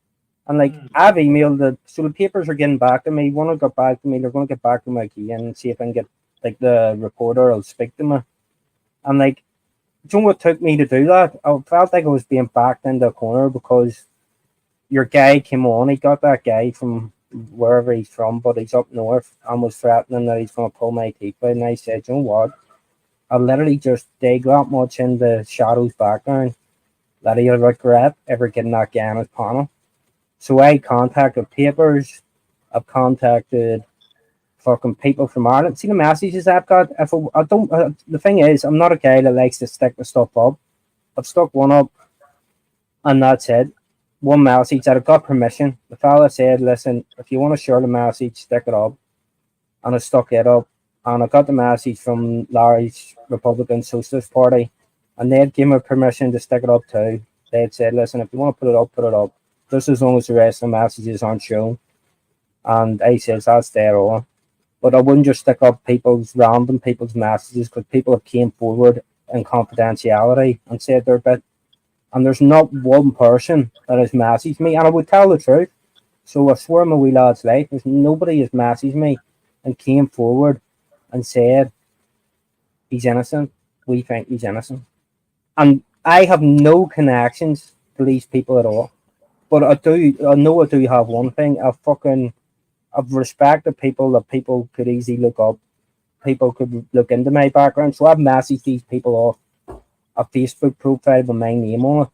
S2: And like
S1: Hmm.
S2: I've emailed the so the papers are getting back to me. One will get back to me. They're going to get back to me again and see if I can get like the reporter will speak to me. And like, do you know what took me to do that? I felt like I was being backed into a corner because your guy came on. He got that guy from wherever he's from, but he's up north and was threatening that he's going to pull my teeth out. And I said, you know what? I literally just dig that much in the Shadow's background that he'll regret ever getting that guy on his panel. So I contacted papers. I've contacted fucking people from Ireland. See the messages I've got. If I don't, the thing is, I'm not a guy that likes to stick the stuff up. I've stuck one up, and that's it. One message that I got permission. The fella said, "Listen, if you want to share the message, stick it up," and I stuck it up. And I got the message from Larry's Republican Socialist Party, and they'd give me permission to stick it up too. They'd said, "Listen, if you want to put it up, put it up, just as long as the rest of the messages aren't shown." And I says, "That's there on." But I wouldn't just stick up random people's messages because people have came forward in confidentiality and said their bit. And there's not one person that has messaged me, and I would tell the truth. So I swear my wee lad's life, there's nobody has messaged me and came forward and said he's innocent. We think he's innocent. And I have no connections to these people at all. But I know I do have one thing. I've respected people that people could easily look up. People could look into my background. So I've messaged these people off a Facebook profile with my name on it.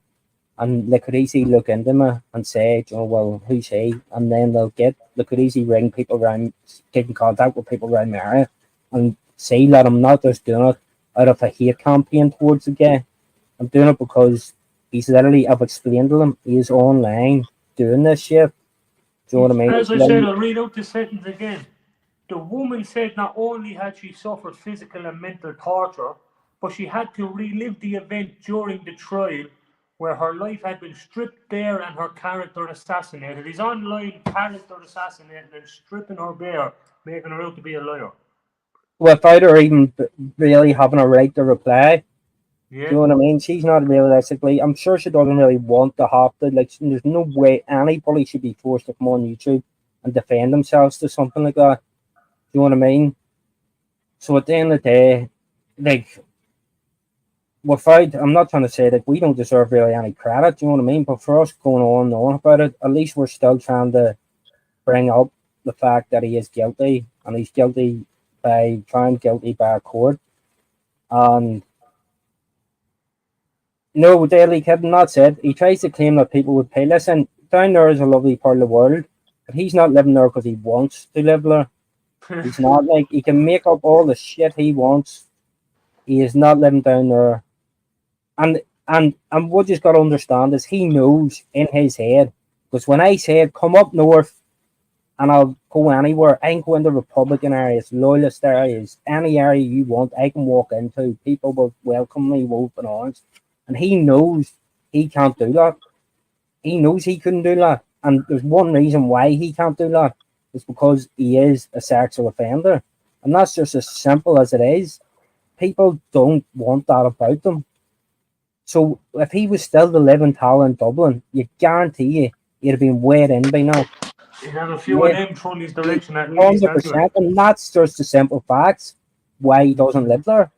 S2: And they could easily look into me and say, oh, well, who's he? And then they could easily ring people around, get in contact with people around the area and say that I'm not just doing it out of a hate campaign towards the guy. I'm doing it because I've explained to him, he is online doing this shit. Do you know what I mean?
S1: As
S2: It's
S1: I said,
S2: literally,
S1: I'll read out the sentence again. The woman said not only had she suffered physical and mental torture, but she had to relive the event during the trial where her life had been stripped bare and her character assassinated. He's online character assassinating and stripping her bare, making her out to be a liar.
S2: Without her even really having a right to reply.
S1: Yeah.
S2: Do you know what I mean? She's not realistically. I'm sure she doesn't really want to have to. Like, there's no way anybody should be forced to come on YouTube and defend themselves to something like that. Do you know what I mean? So at the end of the day, like, without, I'm not trying to say that we don't deserve really any credit. Do you know what I mean? But for us going on and on about it, at least we're still trying to bring up the fact that he is guilty, and he's guilty by found guilty by a court. And no, Daily Kid, that's it. He tries to claim that people would pay. Listen, down there is a lovely part of the world, but he's not living there because he wants to live there. He's not like he can make up all the shit he wants. He is not living down there. And what you've got to understand is he knows in his head. Because when I said come up north and I'll go anywhere, I can go into Republican areas, loyalist areas, any area you want, I can walk into. People will welcome me with open arms. And he knows he can't do that. He knows he couldn't do that. And there's one reason why he can't do that. It's because he is a sexual offender. And that's just as simple as it is. People don't want that about them. So if he was still to live in Tala in Dublin, you guarantee you he'd have been weighed in by now.
S1: He'd have a few of them thrown his direction at least.
S2: 100%. And that's just the simple facts why he doesn't live there.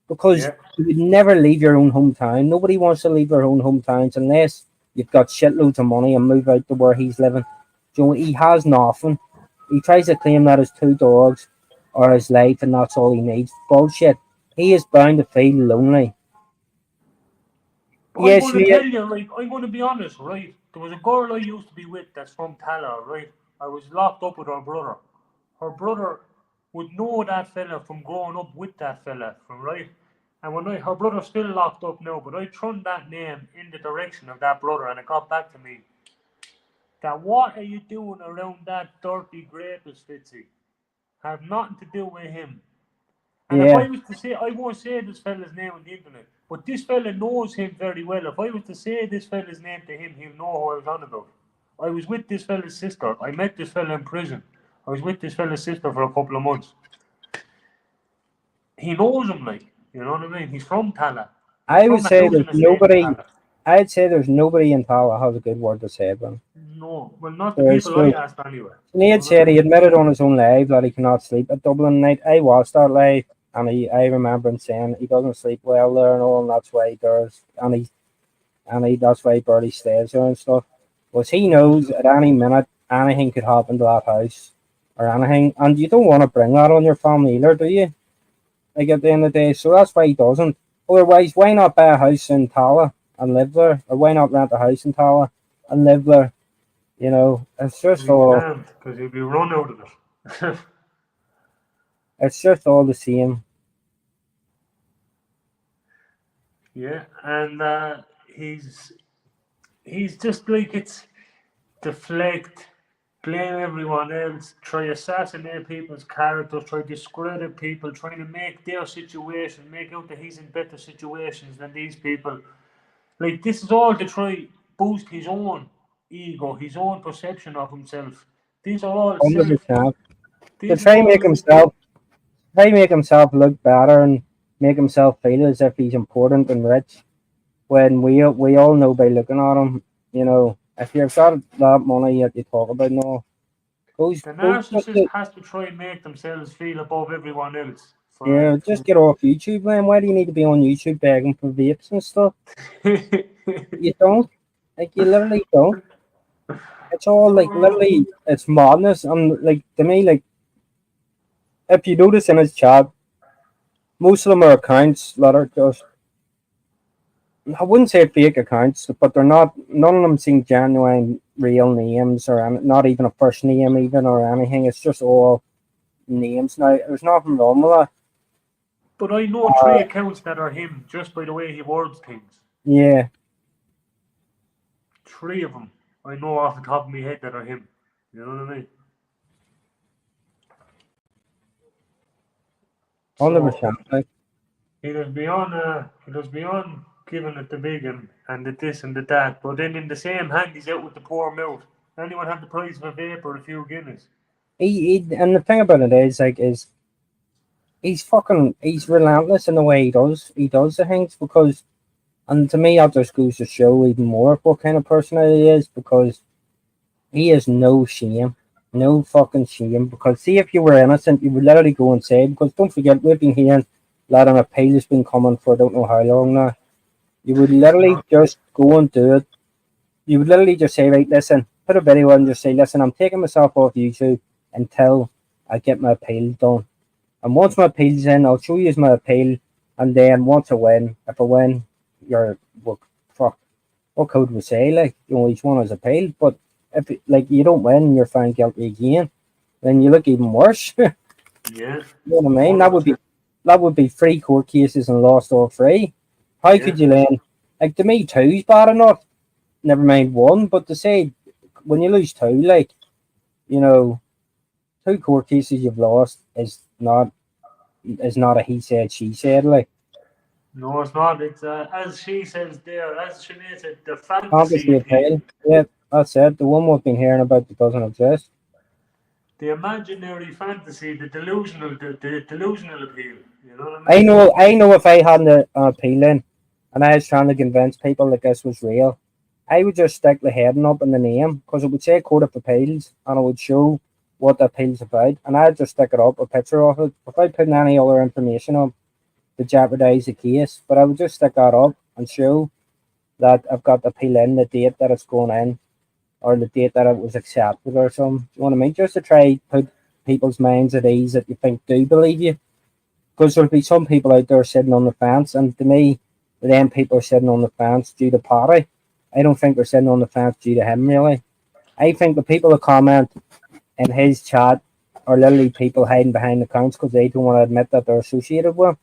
S2: Because you would never leave your own hometown. Nobody wants to leave their own hometowns unless you've got shitloads of money and move out to where he's living. So he has nothing. He tries to claim that his 2 dogs are his life and that's all he needs. Bullshit. He is bound to feel lonely.
S1: But I'm going to tell you, like, I'm going to be honest, right? There was a girl I used to be with that's from Tala, right? I was locked up with her brother. Her brother would know that fella from growing up with that fella, from right? And when her brother's still locked up now, but I thrown that name in the direction of that brother and it got back to me. That what are you doing around that dirty rapist, Fitzy? Have nothing to do with him. And if I was to say, I won't say this fella's name on the internet, but this fella knows him very well. If I was to say this fella's name to him, he'll know who I was on about. I was with this fella's sister. I met this fella in prison. I was with this fella's sister for a couple of months. He knows him, like, you know what I mean? He's from Tala.
S2: I would say there's nobody. I'd say there's nobody in Tala has a good word to say about him.
S1: No, well, not the people I asked anyway.
S2: Nate said he admitted on his own live that he cannot sleep at Dublin night. I watched that live, and I remember him saying he doesn't sleep well there and all, and that's why he does, that's why Bertie stays there and stuff. Because he knows at any minute anything could happen to that house or anything, and you don't want to bring that on your family either, do you? Like at the end of the day, so that's why he doesn't. Otherwise, why not buy a house in Tala and live there, or why not rent a house in Tala and live there? You know, it's just all.
S1: Because he'll be run out of it.
S2: It's just all the same.
S1: Yeah, and he's just like, it's deflect, blame everyone else, try assassinate people's characters, try discredit people, trying to make their situation, make out that he's in better situations than these people. Like, this is all to try boost his own ego, his own perception of himself. These are all
S2: 100%. To try make himself look better and make himself feel as if he's important and rich. When we all know by looking at him, you know, if you've got that money that you talk about now,
S1: the narcissist has to try and make themselves feel above everyone else.
S2: Just get off YouTube, man. Why do you need to be on YouTube begging for vapes and stuff? You don't. Like, you literally don't. It's all like literally, it's madness. And like, to me, like, if you notice in his chat, most of them are accounts that are just, I wouldn't say fake accounts, but they're not, none of them seem genuine real names or not even a first name even or anything. It's just all names. Now, there's nothing wrong with that.
S1: But I know 3 accounts that are him just by the way he words things.
S2: Yeah.
S1: 3 of them I know off the top of my head that are him. You know what I mean?
S2: 100%.
S1: He does be on giving it the big and the this and the that, but then in the same hand he's out with the poor mouth. Anyone have the price of a vape or a few Guinness?
S2: And the thing about it is, like, is he's relentless in the way he does the things because, and to me that just goes to show even more what kind of person he is because he has no shame, no fucking shame. Because see, if you were innocent, you would literally go and say, because don't forget we've been hearing that an appeal has been coming for I don't know how long now. You would literally just go and do it. You would literally just say, right, listen, put a video on and just say, listen, I'm taking myself off YouTube until I get my appeal done. And once my appeal's in, I'll show you my appeal. And then once I win, if I win, you're, well, fuck, what code would say, like, each one is appeal. But if, like, you don't win, you're found guilty again, then you look even worse.
S1: Yeah.
S2: You know what I mean? That would be 3 court cases and lost all 3. How could you learn? Like, to me, 2's bad enough. Never mind 1, but to say when you lose 2, like, 2 court cases you've lost is not a he said she said, like.
S1: No, it's not. It's as she says there, as Sinead said, the fantasy
S2: Fantasy
S1: appeal,
S2: appeal. Yeah, that's it. The one we've been hearing about that doesn't exist.
S1: the imaginary fantasy, the delusional appeal. You know what I mean?
S2: I know if I had an appeal in and I was trying to convince people that this was real, I would just stick the heading up in the name because it would say Court of Appeals and it would show what the appeal's about, and I'd just stick it up, a picture of it, without putting any other information on to jeopardize the case. But I would just stick that up and show that I've got the appeal in, the date that it's going in, or the date that it was accepted or something. Do you know what I mean? Just to try put people's minds at ease that you think do believe you. Because there'll be some people out there sitting on the fence, and to me, them people are sitting on the fence due to Paddy. I don't think they're sitting on the fence due to him, really. I think the people that comment in his chat are literally people hiding behind accounts because they don't want to admit that they're associated with him.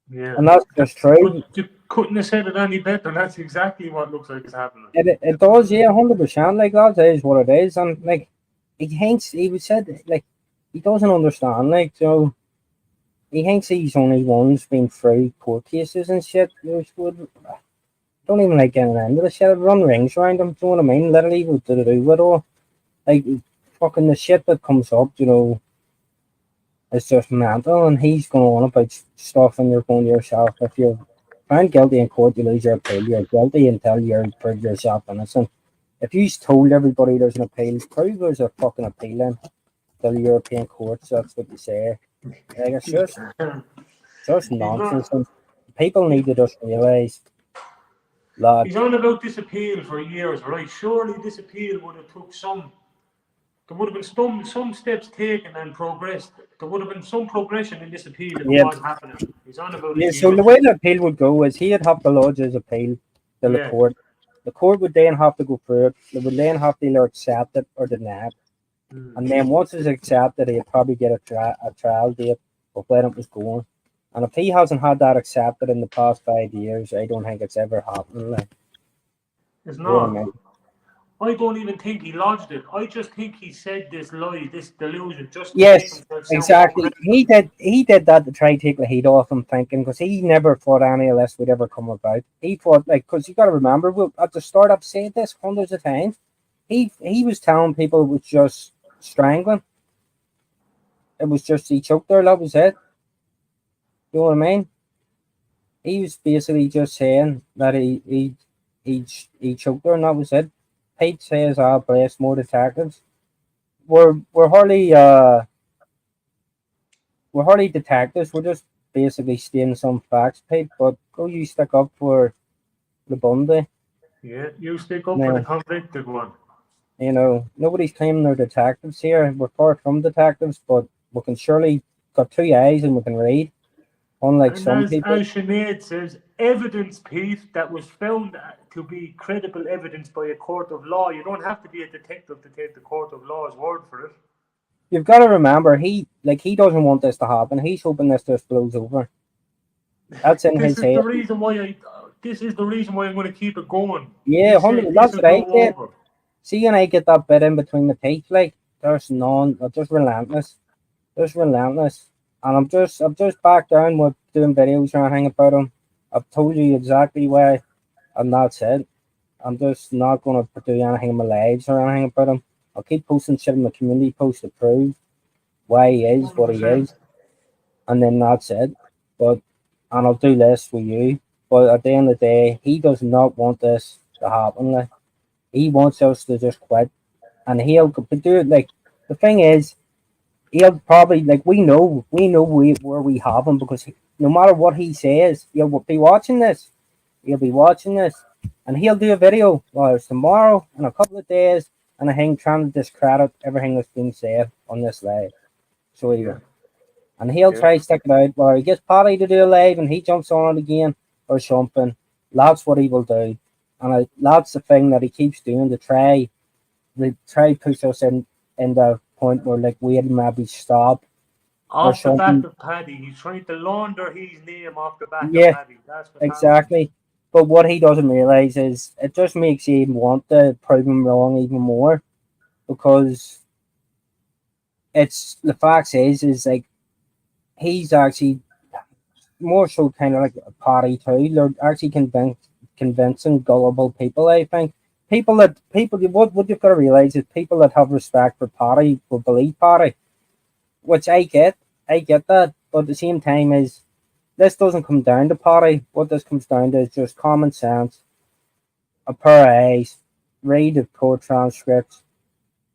S1: Yeah.
S2: And that's just true.
S1: You couldn't have said it any better. That's exactly what looks like is happening.
S2: It does, yeah, 100%. Like, that is what it is. And, like, he was said, like, he doesn't understand, like, so he thinks he's only one's been through court cases and shit. Which would, don't even like getting into the shit. I'd run rings around him, do you know what I mean? Literally, what to do with it all. Like, fucking the shit that comes up, it's just mental. And he's going on about stuff, and you're going to yourself, if you're found guilty in court, you lose your appeal. You're guilty until you prove yourself innocent. If you told everybody there's an appeal, prove there's a fucking appeal in to the European courts. That's what you say. Like, it's just nonsense. And people need to just realise that.
S1: He's on about this appeal for years, right? Surely this appeal would have took some. There would have been some steps taken and progressed. There would have been some progression in this appeal if it was happening. He's on about it.
S2: So the way the appeal would go is he'd have to lodge his appeal to the court. The court would then have to go through it. They would then have to either accept it or deny it. And then once it's accepted, he'd probably get a trial date of when it was going. And if he hasn't had that accepted in the past 5 years, I don't think it's ever happened. Like,
S1: it's not. I don't even think he lodged it. I just think he said this lie, this delusion, just to make himself sound
S2: exactly. He did that to try to take the heat off him, thinking, because he never thought any of this would ever come about. He thought, like, because you got to remember, at the start, I've said this hundreds of times. He was telling people it was just strangling. It was just he choked her. That was it. You know what I mean? He was basically just saying that he choked her, and that was it. Pete says, bless more detectives. We're hardly detectives. We're just basically stating some facts, Pete. But go you stick up for the Bundy.
S1: Yeah, you stick up for the convicted one.
S2: Nobody's claiming they're detectives here. We're far from detectives, but we can surely got 2 eyes and we can read. Unlike some people.
S1: As Sinead says, evidence, Pete, that was found to be credible evidence by a court of law. You don't have to be a detective to take the court of law's word for it.
S2: You've got to remember, he doesn't want this to happen. He's hoping this just blows over. That's in his head.
S1: This is the reason why I'm going to keep it going.
S2: Yeah, 100. That's right. Yeah. See, and I get that bit in between the teeth. Like, there's none. Just relentless. Just relentless. And I'm just back down with doing videos or anything about him. I've told you exactly why, and that's it. I'm just not gonna do anything in my lives or anything about him. I'll keep posting shit in the community post to prove why he is what he
S1: 100%.
S2: is, and then that's it. But and I'll do this with you. But at the end of the day, he does not want this to happen. Like, he wants us to just quit, and he'll do it. Like, the thing is, he'll probably, like, we know where we have him, because no matter what he says, he'll be watching this. He'll be watching this, and he'll do a video, well, it's tomorrow, in a couple of days, and I think trying to discredit everything that's been said on this live. So he
S1: Yeah.
S2: will. And he'll
S1: Yeah.
S2: try to stick it out, or he gets Paddy to do a live and he jumps on it again or something. That's what he will do. And that's the thing that he keeps doing, to try push us in the point where, like, we'll maybe stop or
S1: Off the back
S2: something.
S1: of Paddy. He's trying to launder his name off the back of
S2: Yeah,
S1: Paddy. That's what's happening.
S2: exactly. But what he doesn't realize is it just makes you even want to prove him wrong even more, because it's the fact is like, he's actually more so kind of like a party too. They're actually convincing gullible people. I think people what you've got to realize is people that have respect for party will believe party, which I get. I get that, but at the same time is, this doesn't come down to party. What this comes down to is just common sense, a pair of eyes, read the court transcripts,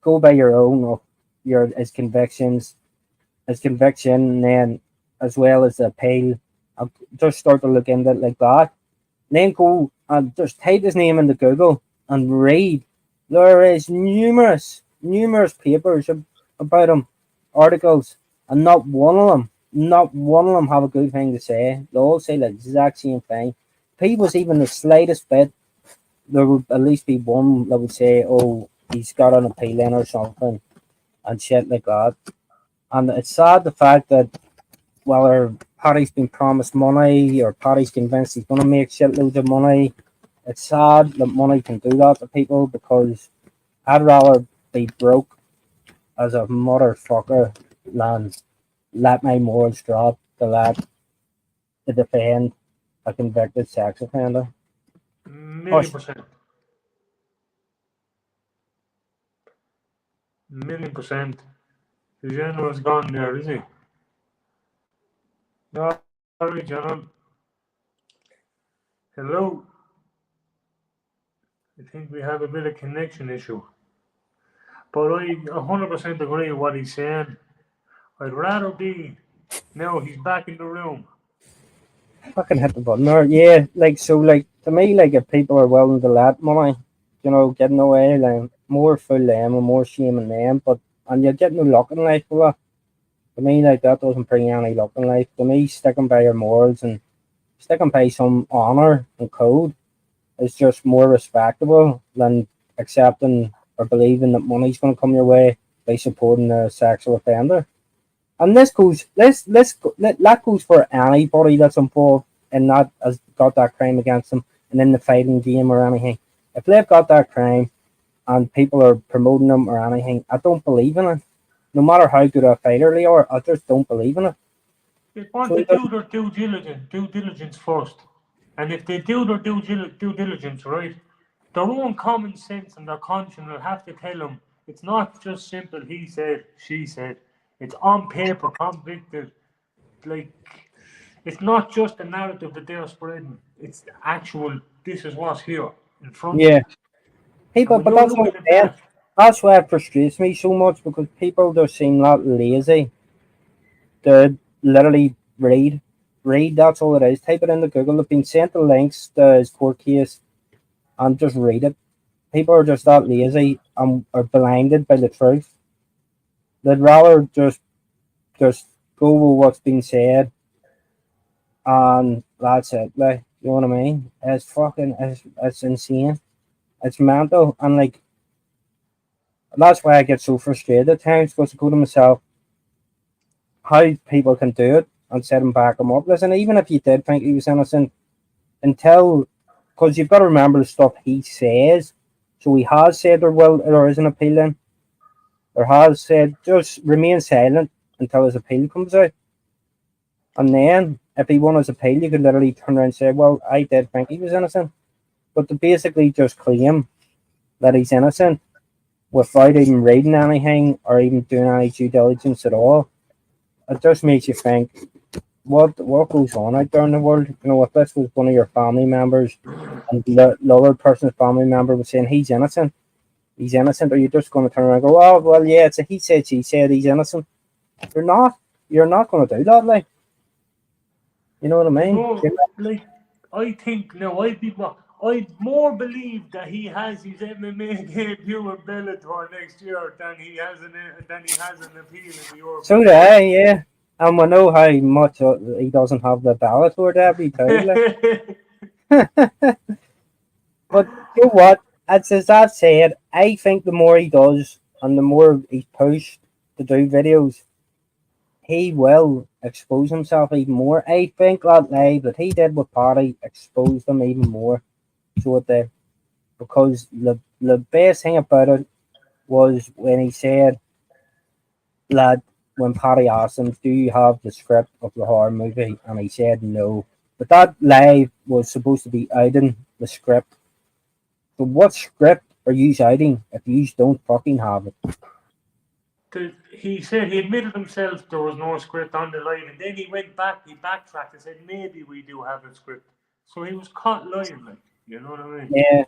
S2: go by your own of your his conviction, and then as well as the appeal. I'll just start to look into it like that. Then go and just type his name into Google and read. There is numerous papers about him, articles, and not one of them have a good thing to say. They all say the exact same thing. If he was even the slightest bit, there would at least be one that would say, "Oh, he's got an appeal in or something," and shit like that. And it's sad the fact that, whether Paddy's been promised money or Paddy's convinced he's going to make shitloads of money, it's sad that money can do that to people, because I'd rather be broke as a motherfucker than let my morals drop to defend a convicted sex offender.
S1: Million
S2: Hush.
S1: percent. Million percent. The general's gone there, is he? Sorry, General. Hello. I think we have a bit of connection issue. But I 100% agree with what he's saying. I'd rather be. No, he's back in the room.
S2: Fucking hit the button there. Yeah, like, so, like, to me, like, if people are willing to let money, getting away, like, more fool them and more shame in them, and you're getting no luck in life with that. To me, like, that doesn't bring any luck in life. To me, sticking by your morals and sticking by some honour and code is just more respectable than accepting or believing that money's going to come your way by supporting a sexual offender. And that goes for anybody that's involved and not has got that crime against them and in the fighting game or anything. If they've got that crime and people are promoting them or anything, I don't believe in it. No matter how good a fighter they are, I just don't believe in it.
S1: They want
S2: So
S1: to
S2: it doesn't.
S1: do their due diligence first. And if they do their due diligence right, their own common sense and their conscience will have to tell them it's not just simple he said, she said. It's on paper, convicted. Like, it's not just the narrative that they're spreading. It's the actual, this is what's here in front of
S2: Yeah.
S1: you. And
S2: People,
S1: when
S2: but
S1: you're
S2: that's what
S1: looking
S2: I'm
S1: at
S2: saying.
S1: that,
S2: That's why it frustrates me so much, because people just seem that lazy to literally read. Read, that's all it is. Type it into Google. They've been sent the links to his court case and just read it. People are just that lazy and are blinded by the truth. They'd rather just go with what's been said, and that's it. Like, you know what I mean? It's insane. It's mental, and like, that's why I get so frustrated at times, because I go to myself, how people can do it and sit and back him up. Listen, even if you did think he was innocent, until, because you've got to remember the stuff he says. So he has said there is an appeal in, or has said just remain silent until his appeal comes out. And then, if he won his appeal, you could literally turn around and say, well, I did think he was innocent. But to basically just claim that he's innocent without even reading anything or even doing any due diligence at all, it just makes you think, what goes on out there in the world? You know, if this was one of your family members and the other person's family member was saying he's innocent, are you just going to turn around and go, oh, well, yeah, it's a he said, she said, he's innocent? You're not. You're not going to do that, like. You know what I mean?
S1: No, like I think no, I more believe that he has his MMA debut in Bellator next year than he has an appeal in the
S2: So
S1: European
S2: do I,
S1: title.
S2: yeah. And we know how much he doesn't have the Bellator debut too, like. But you know what? As I've said, I think the more he does and the more he's pushed to do videos, he will expose himself even more. I think that live that he did with Paddy exposed him even more. So it did. Because the best thing about it was when he said, lad, when Paddy asked him, do you have the script of the horror movie? And he said no. But that live was supposed to be outing the script. So what script are you outing if you don't fucking have it?
S1: He said he admitted himself there was no script on the line, and then he went back, he backtracked and said maybe we do have a script. So he was caught lying, like you know what I mean.
S2: Yeah,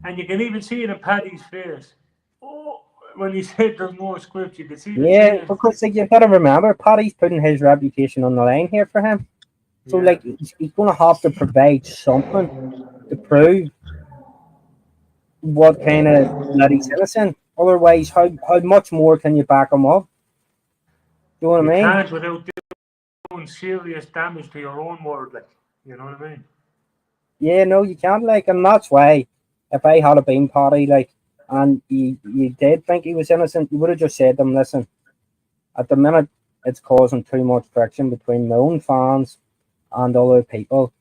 S1: And you can even see it in Paddy's face. Oh, when he said there's no script, you can see the
S2: yeah,
S1: change.
S2: because like, you've got to remember, Paddy's putting his reputation on the line here for him. So
S1: Yeah.
S2: like he's going to have to provide something to prove what kind of that he's innocent. Otherwise, how much more can you back him up? Do you know what
S1: You
S2: I mean?
S1: can't without doing serious damage to your own word, like you know what I mean.
S2: Yeah, no, you can't like, and that's why if I had a bean party like, and you did think he was innocent, you would have just said to him, listen, at the minute it's causing too much friction between my own fans and other people.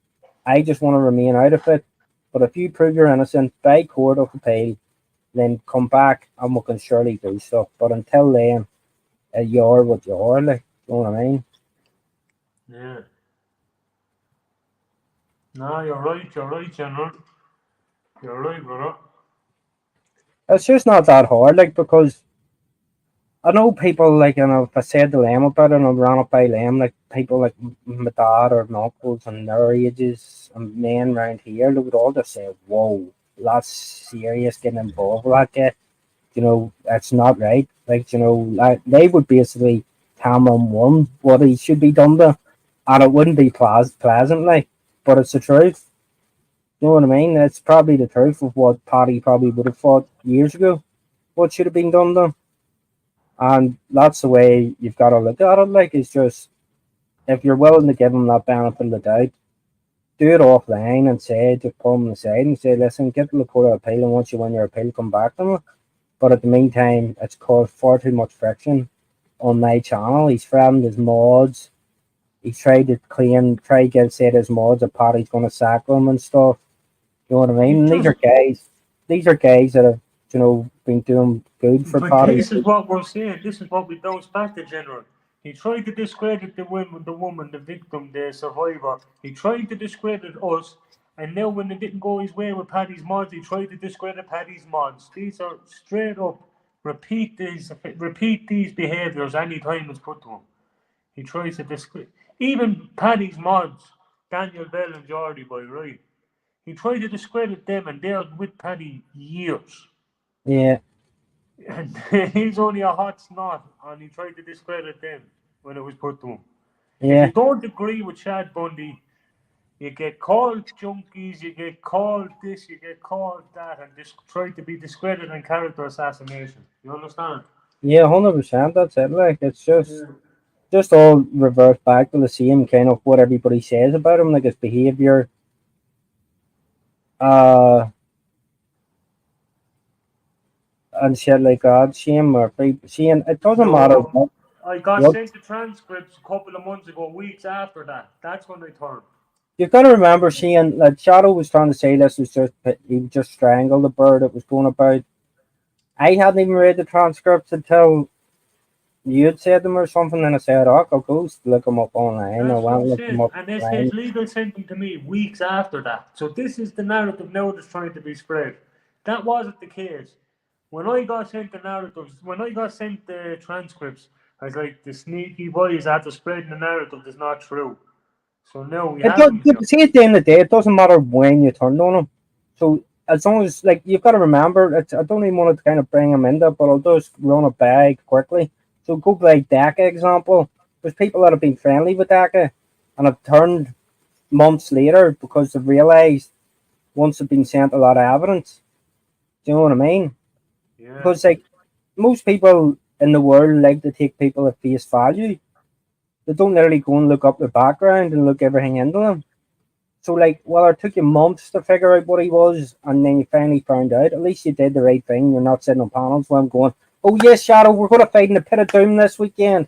S2: I just want to remain out of it. But if you prove you're innocent by court of appeal, then come back and we can surely do stuff. But until then, you're what you are, like, you know what I mean?
S1: Yeah. No, you're right. You're right, General. You're right, brother.
S2: It's just not that hard, like, because I know people like, you know, if I said to them about it and I ran up by them, like people like my dad or my uncles and their ages and men around here, they would all just say, whoa, that's serious getting involved with that guy. You know, that's not right. Like, you know, like, they would basically Cameron one what he should be done to, and it wouldn't be pleasant, like, but it's the truth. You know what I mean? It's probably the truth of what Paddy probably would have thought years ago, what should have been done to him. And that's the way you've got to look at it. Like, it's just, if you're willing to give him that benefit of the doubt, do it offline and say, just pull him aside and say, listen, get the Court of Appeal, and once you win your appeal, come back to me. But at the meantime, it's caused far too much friction on my channel. He's threatened his mods. He's tried to try to get said his mods that Paddy's going to sack them and stuff. You know what I mean?
S1: He
S2: And
S1: just.
S2: these are guys that have, you know, been doing good for
S1: But
S2: Paddy.
S1: this is what we're saying. This is what we bounce back to, General. He tried to discredit the woman, the victim, the survivor. He tried to discredit us, and now when it didn't go his way with Paddy's mods, he tried to discredit Paddy's mods. These are straight up repeat these behaviours any time it's put to him. He tries to discredit even Paddy's mods, Daniel Bell and Jordy Boy, right? He tried to discredit them, and they're with Paddy years.
S2: Yeah,
S1: And he's only a hot snot, and he tried to discredit them when it was put to him. If
S2: yeah.
S1: you don't agree with Chad Bundy, you get called junkies, you get called this, you get called that, and just try to be discredited and character assassination. You understand?
S2: Yeah, 100%. That's it. Like, it's
S1: Yeah.
S2: just all reverts back to the same kind of what everybody says about him, like his behavior, uh, and shit like that. Shame or seeing it doesn't matter
S1: No, I got
S2: what.
S1: sent the transcripts a couple of months ago, weeks after that. That's when I turned.
S2: You've got to remember, seeing like Shadow was trying to say this was just he just strangled the bird. It was going about. I hadn't even read the transcripts until you'd said them or something, and I said, "Oh, I'll go look them up online," or
S1: That's what
S2: went
S1: I'm
S2: and look them
S1: saying.
S2: up
S1: And
S2: online.
S1: SH Legal sent them to me weeks after that. So this is the narrative now that's trying to be spread. That wasn't the case. When I got sent the narratives, when I got sent the transcripts, I was like, the sneaky boys after spreading the narrative is not true. So now we
S2: It
S1: have
S2: does,
S1: them
S2: you
S1: here.
S2: see, at the end of the day, it doesn't matter when you turned on them. So as long as, like, you've got to remember, I don't even want to kind of bring them into it, but I'll just run it back quickly. So go by DACA example. There's people that have been friendly with DACA and have turned months later because they've realised once they've been sent a lot of evidence. Do you know what I mean?
S1: Yeah.
S2: Because, like, most people in the world like to take people at face value. They don't literally go and look up their background and look everything into them. So, like, well, it took you months to figure out what he was, and then you finally found out. At least you did the right thing. You're not sitting on panels where I'm going, "Oh yes, Shadow, we're going to fight in the pit of doom this weekend."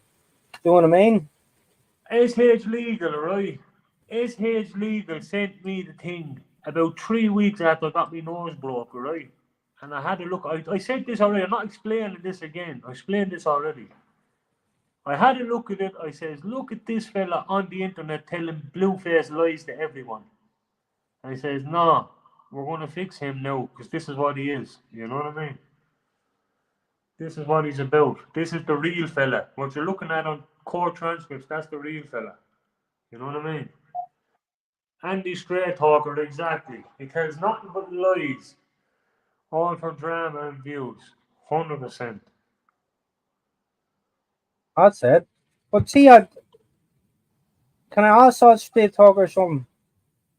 S2: Do you know what I mean?
S1: SH Legal, right? SH Legal sent me the thing about 3 weeks after I got my nose broke, right? And I had a look. I said this already. I'm not explaining this again. I explained this already. I had a look at it. I says, look at this fella on the internet telling blue-faced lies to everyone. And he says, no, we're going to fix him now because this is what he is. You know what I mean? This is what he's about. This is the real fella. What you're looking at on court transcripts, that's the real fella. You know what I mean? Andy Straight Talker, exactly. He tells nothing but lies, all for drama and views. 100%.
S2: That's it. But see, can I ask that straight talk or something?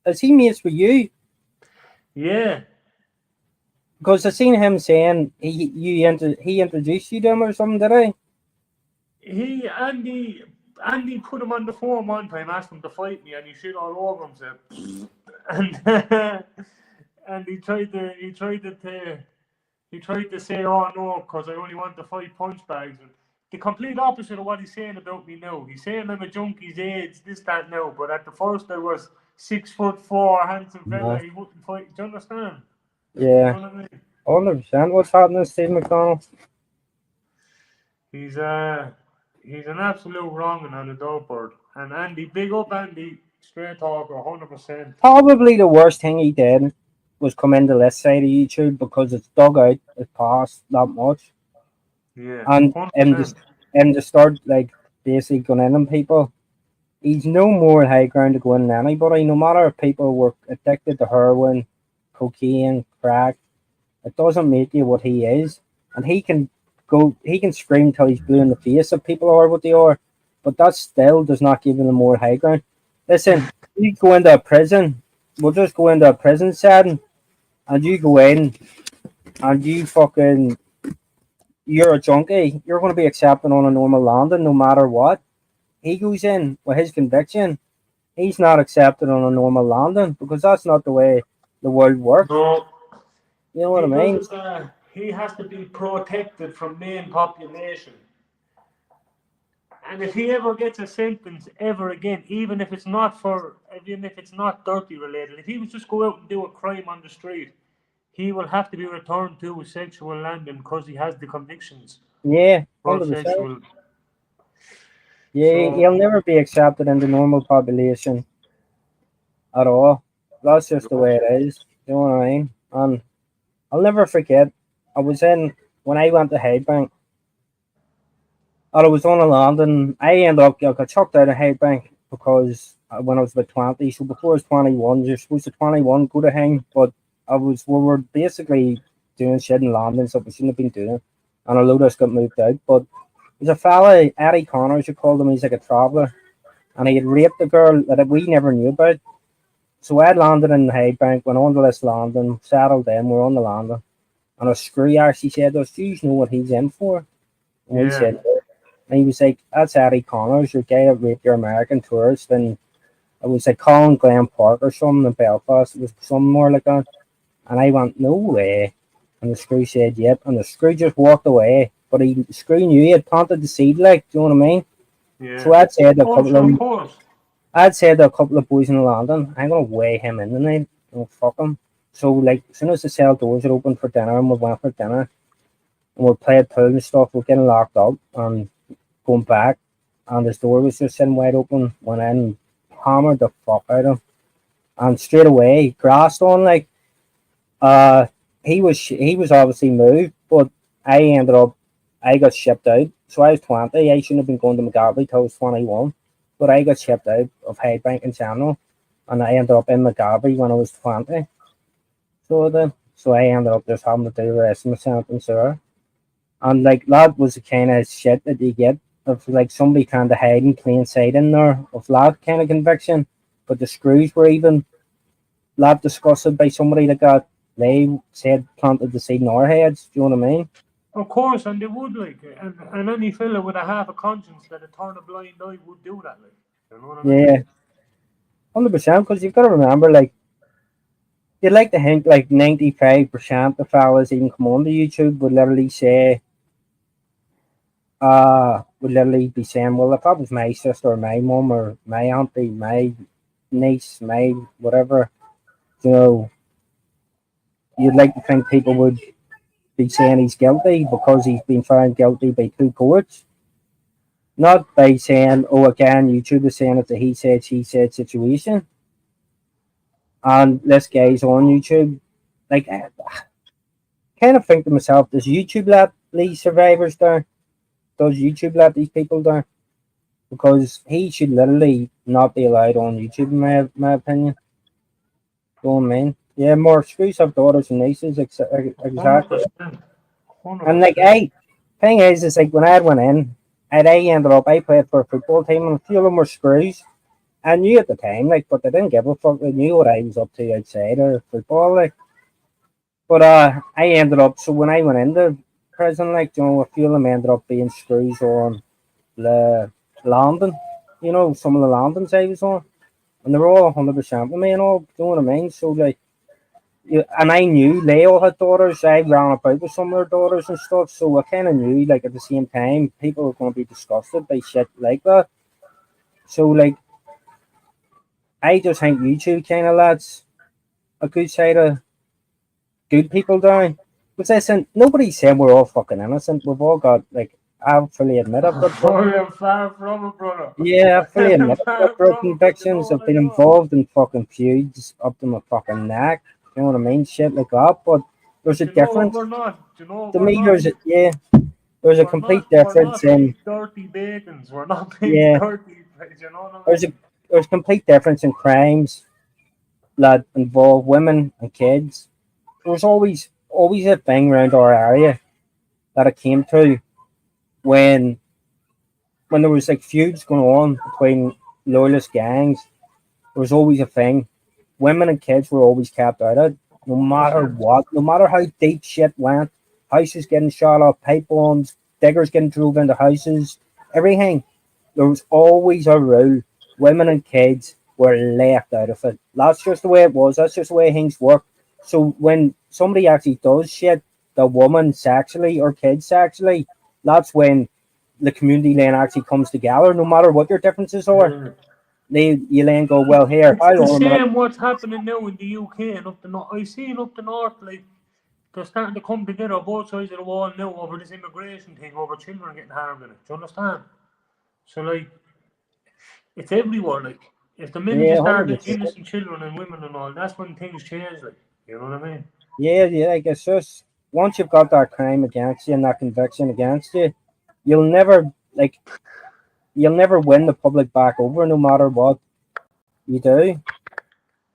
S2: Is he mates with you?
S1: Yeah.
S2: Because I seen him saying he introduced you to him or something, did I?
S1: Andy put him on the phone one time, asked him to fight me, and he shit all over himself. And and he tried to say, "Oh no, because I only want to fight punch bags." And the complete opposite of what he's saying about me now. He's saying I'm a junkie's AIDS, this that now. But at the first, I was 6'4", handsome fella.
S2: No.
S1: He wouldn't fight. Do you understand? You know
S2: Yeah,
S1: what I mean?
S2: 100%. What's happening, Steve McDonald?
S1: He's uh he's an absolute wrong on the dope bird. And Andy, big up Andy, straight talker, 100%.
S2: Probably the worst thing he did was come into this side of YouTube because it's dug out, it's past that much,
S1: Yeah,
S2: and him
S1: 100%.
S2: to start like basically going in on people. He's no more high ground to go in than anybody. No matter if people were addicted to heroin, cocaine, crack, it doesn't make you what he is. And he can scream till he's blue in the face if people are what they are, but that still does not give him more high ground. Listen, you go into a prison, we'll just go into a prison setting, and you go in and you're a junkie, you're going to be accepted on a normal landing no matter what. He goes in with his conviction, he's not accepted on a normal landing because that's not the way the world works.
S1: No,
S2: You know what I mean?
S1: because he has to be protected from main population. And if he ever gets a sentence ever again, even if it's not dirty related, if he was just go out and do a crime on the street, he will have to be returned to a sexual landing because he has the convictions
S2: Yeah,
S1: for
S2: 100%.
S1: sexual.
S2: Yeah,
S1: So,
S2: he'll never be accepted in the normal population at all. That's just the
S1: no,
S2: way it is. You know what I mean? And I'll never forget. I was in when I went to Hyde Bank, and I was on a landing. I ended up I got chucked out of Hyde Bank because when I was about 20. So before I was 21, you're supposed to 21 go to hang, but we were basically doing shit in landings that we shouldn't have been doing, and a load of us got moved out. But there's a fella, Eddie Connors, you called him. He's like a traveller, and he had raped a girl that we never knew about. So I landed in Hyde Bank, went on to this landing, settled in, we're on the landing. And a screw actually said to us, do you know what he's in for? And we
S1: yeah,
S2: said, no. And he was like, that's Eddie Connors, your guy that raped your American tourist. And it was like Colin Glen Park or something in Belfast. It was something more like that. And I went, no way. And the screw said, yep. And the screw just walked away. But the screw knew he had planted the seed, like, do you know what I mean?
S1: yeah.
S2: So
S1: Oh, sure, of course.
S2: I'd said to a couple of boys in London, I'm gonna weigh him in tonight. Oh, fuck him. So like as soon as the cell doors are open for dinner and we went for dinner and we played pool and stuff, we're getting locked up and going back, and his door was just sitting wide open. Went in, hammered the fuck out of him, and straight away, grassed on like uh he was obviously moved, but I ended up I got shipped out. So I was 20. I shouldn't have been going to McGarvey till I was 21, but I got shipped out of Highbank in general, and I ended up in McGarvey when I was 20. So I ended up just having to do the rest of my sentence there. And like that was the kind of shit that you get of like somebody trying to hide in plain sight in there of that kind of conviction. But the screws were even that disgusted by somebody that got they said planted the seed in our heads. Do you know what I mean?
S1: Of course, and they would like, and any fella with a half a conscience that a turn a blind eye would do that, like, you know what I mean?
S2: Yeah, 100%. Because you've got to remember, like you'd like to think like 95% of fellas even come onto YouTube would literally say, would literally be saying, well, if that was my sister or my mum or my auntie, my niece, my whatever, you know, you'd like to think people would be saying he's guilty because he's been found guilty by two courts, not by saying, oh, again, YouTube is saying it's a he said, she said situation. And this guy's on YouTube. Like, I kind of think to myself, does YouTube let these survivors down? Does YouTube let these people down? Because he should literally not be allowed on YouTube, in my opinion. You know what I mean? Yeah, more screws have daughters and nieces,
S1: Hundred
S2: exactly.
S1: percent, hundred
S2: And like,
S1: percent.
S2: thing is like when I went in, and I ended up, I played for a football team, and a few of them were screws. I knew at the time, like, but they didn't give a fuck. They knew what I was up to outside of football, like. But I ended up, so when I went into prison, like, you know, a few of them ended up being screws on the landing, you know, some of the landings I was on, and they were all 100% with me and all. Do you know what I mean? So like, and I knew they all had daughters. I ran about with some of their daughters and stuff, so I kind of knew, like, at the same time, people were going to be disgusted by shit like that. So like, I just think YouTube kind of lets a good side of good people down. But listen, nobody said we're all fucking innocent. We've all got, like, I fully admit I've got
S1: I am far from it, brother.
S2: yeah, I fully
S1: I am
S2: admit I've got
S1: far
S2: drug
S1: from it, but you know
S2: convictions.
S1: what
S2: I've
S1: I
S2: been
S1: know?
S2: involved in fucking feuds up to my fucking neck. You know what I mean? Shit like that. But there's a
S1: Do you know what
S2: difference.
S1: we're not? Do you know what
S2: To
S1: we're
S2: me,
S1: not?
S2: there's a complete
S1: We're
S2: difference
S1: not
S2: in
S1: big dirty bacons. We're not big
S2: yeah,
S1: dirty. You know what I
S2: there's
S1: mean?
S2: a there's complete difference in crimes that involve women and kids. There was always a thing around our area that it came to when there was like feuds going on between loyalist gangs. There was always a thing. Women and kids were always kept out of it, no matter
S1: 100%.
S2: what, no matter how deep shit went. Houses getting shot up, pipe bombs, diggers getting drove into houses, everything. There was always a rule. Women and kids were left out of it. That's just the way it was. That's just the way things work. So when somebody actually does shit, the woman sexually or kids sexually, that's when the community then actually comes together, no matter what your differences are.
S1: Yeah.
S2: You then go, well, here,
S1: It's
S2: hold
S1: the
S2: on a minute.
S1: same what's happening now in the UK and up the north. I seen up the north, like, they're starting to come together both sides of the wall now over this immigration thing, over children getting harmed in it. Do you understand? So, like, it's everywhere. Like, if the minute you
S2: Yeah,
S1: start
S2: hundred
S1: getting
S2: percent.
S1: innocent children and women and all, that's when things change. Like, you know what I mean?
S2: Yeah. Like it's just once you've got that crime against you and that conviction against you, you'll never like you'll never win the public back over, no matter what you do.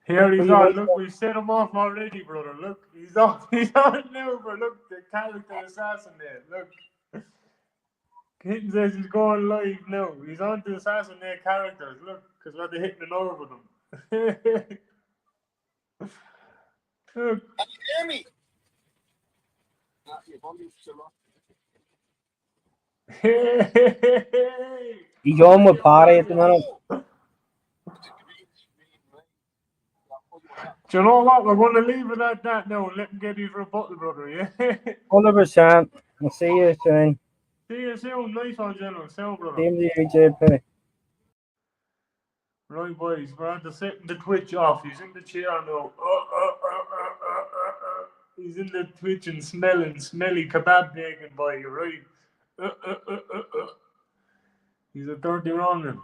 S1: Here
S2: So
S1: he's
S2: you
S1: on.
S2: might,
S1: Look, we set him off already, brother. Look, he's on. He's on now, bro. Look, the character assassinate. Look, Kitten says he's going live now. He's on to assassinate characters. Look, because we're hitting the nerve with him. Look. Hey.
S2: he's
S1: How
S2: on
S1: are
S2: with
S1: you,
S2: party at the
S1: Fabio?
S2: minute.
S1: Do you know what? We're going to leave it at that now and let him get his rebuttal, brother, yeah?
S2: 100%. I'll see you soon.
S1: See you soon. Nice one, gentlemen. Sound, brother.
S2: Same to you, JP.
S1: Right, boys, we're on to setting the twitch off. He's in the chair now. He's in the twitch and smelly kebab bacon boy, right? He's a dirty wronging.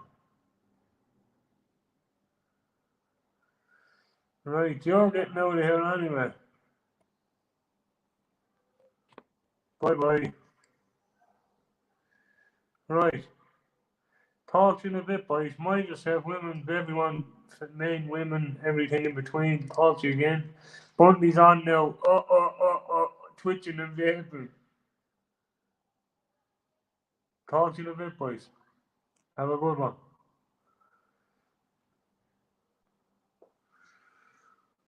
S1: Right, you're getting out of here anyway. Bye-bye. Right. Talk to you in a bit, boys. Mind yourself, women, everyone, men, women, everything in between. Talk to you again. Bundy's on now. Twitching and vaping. Talk to you in a bit, boys. Have a good one.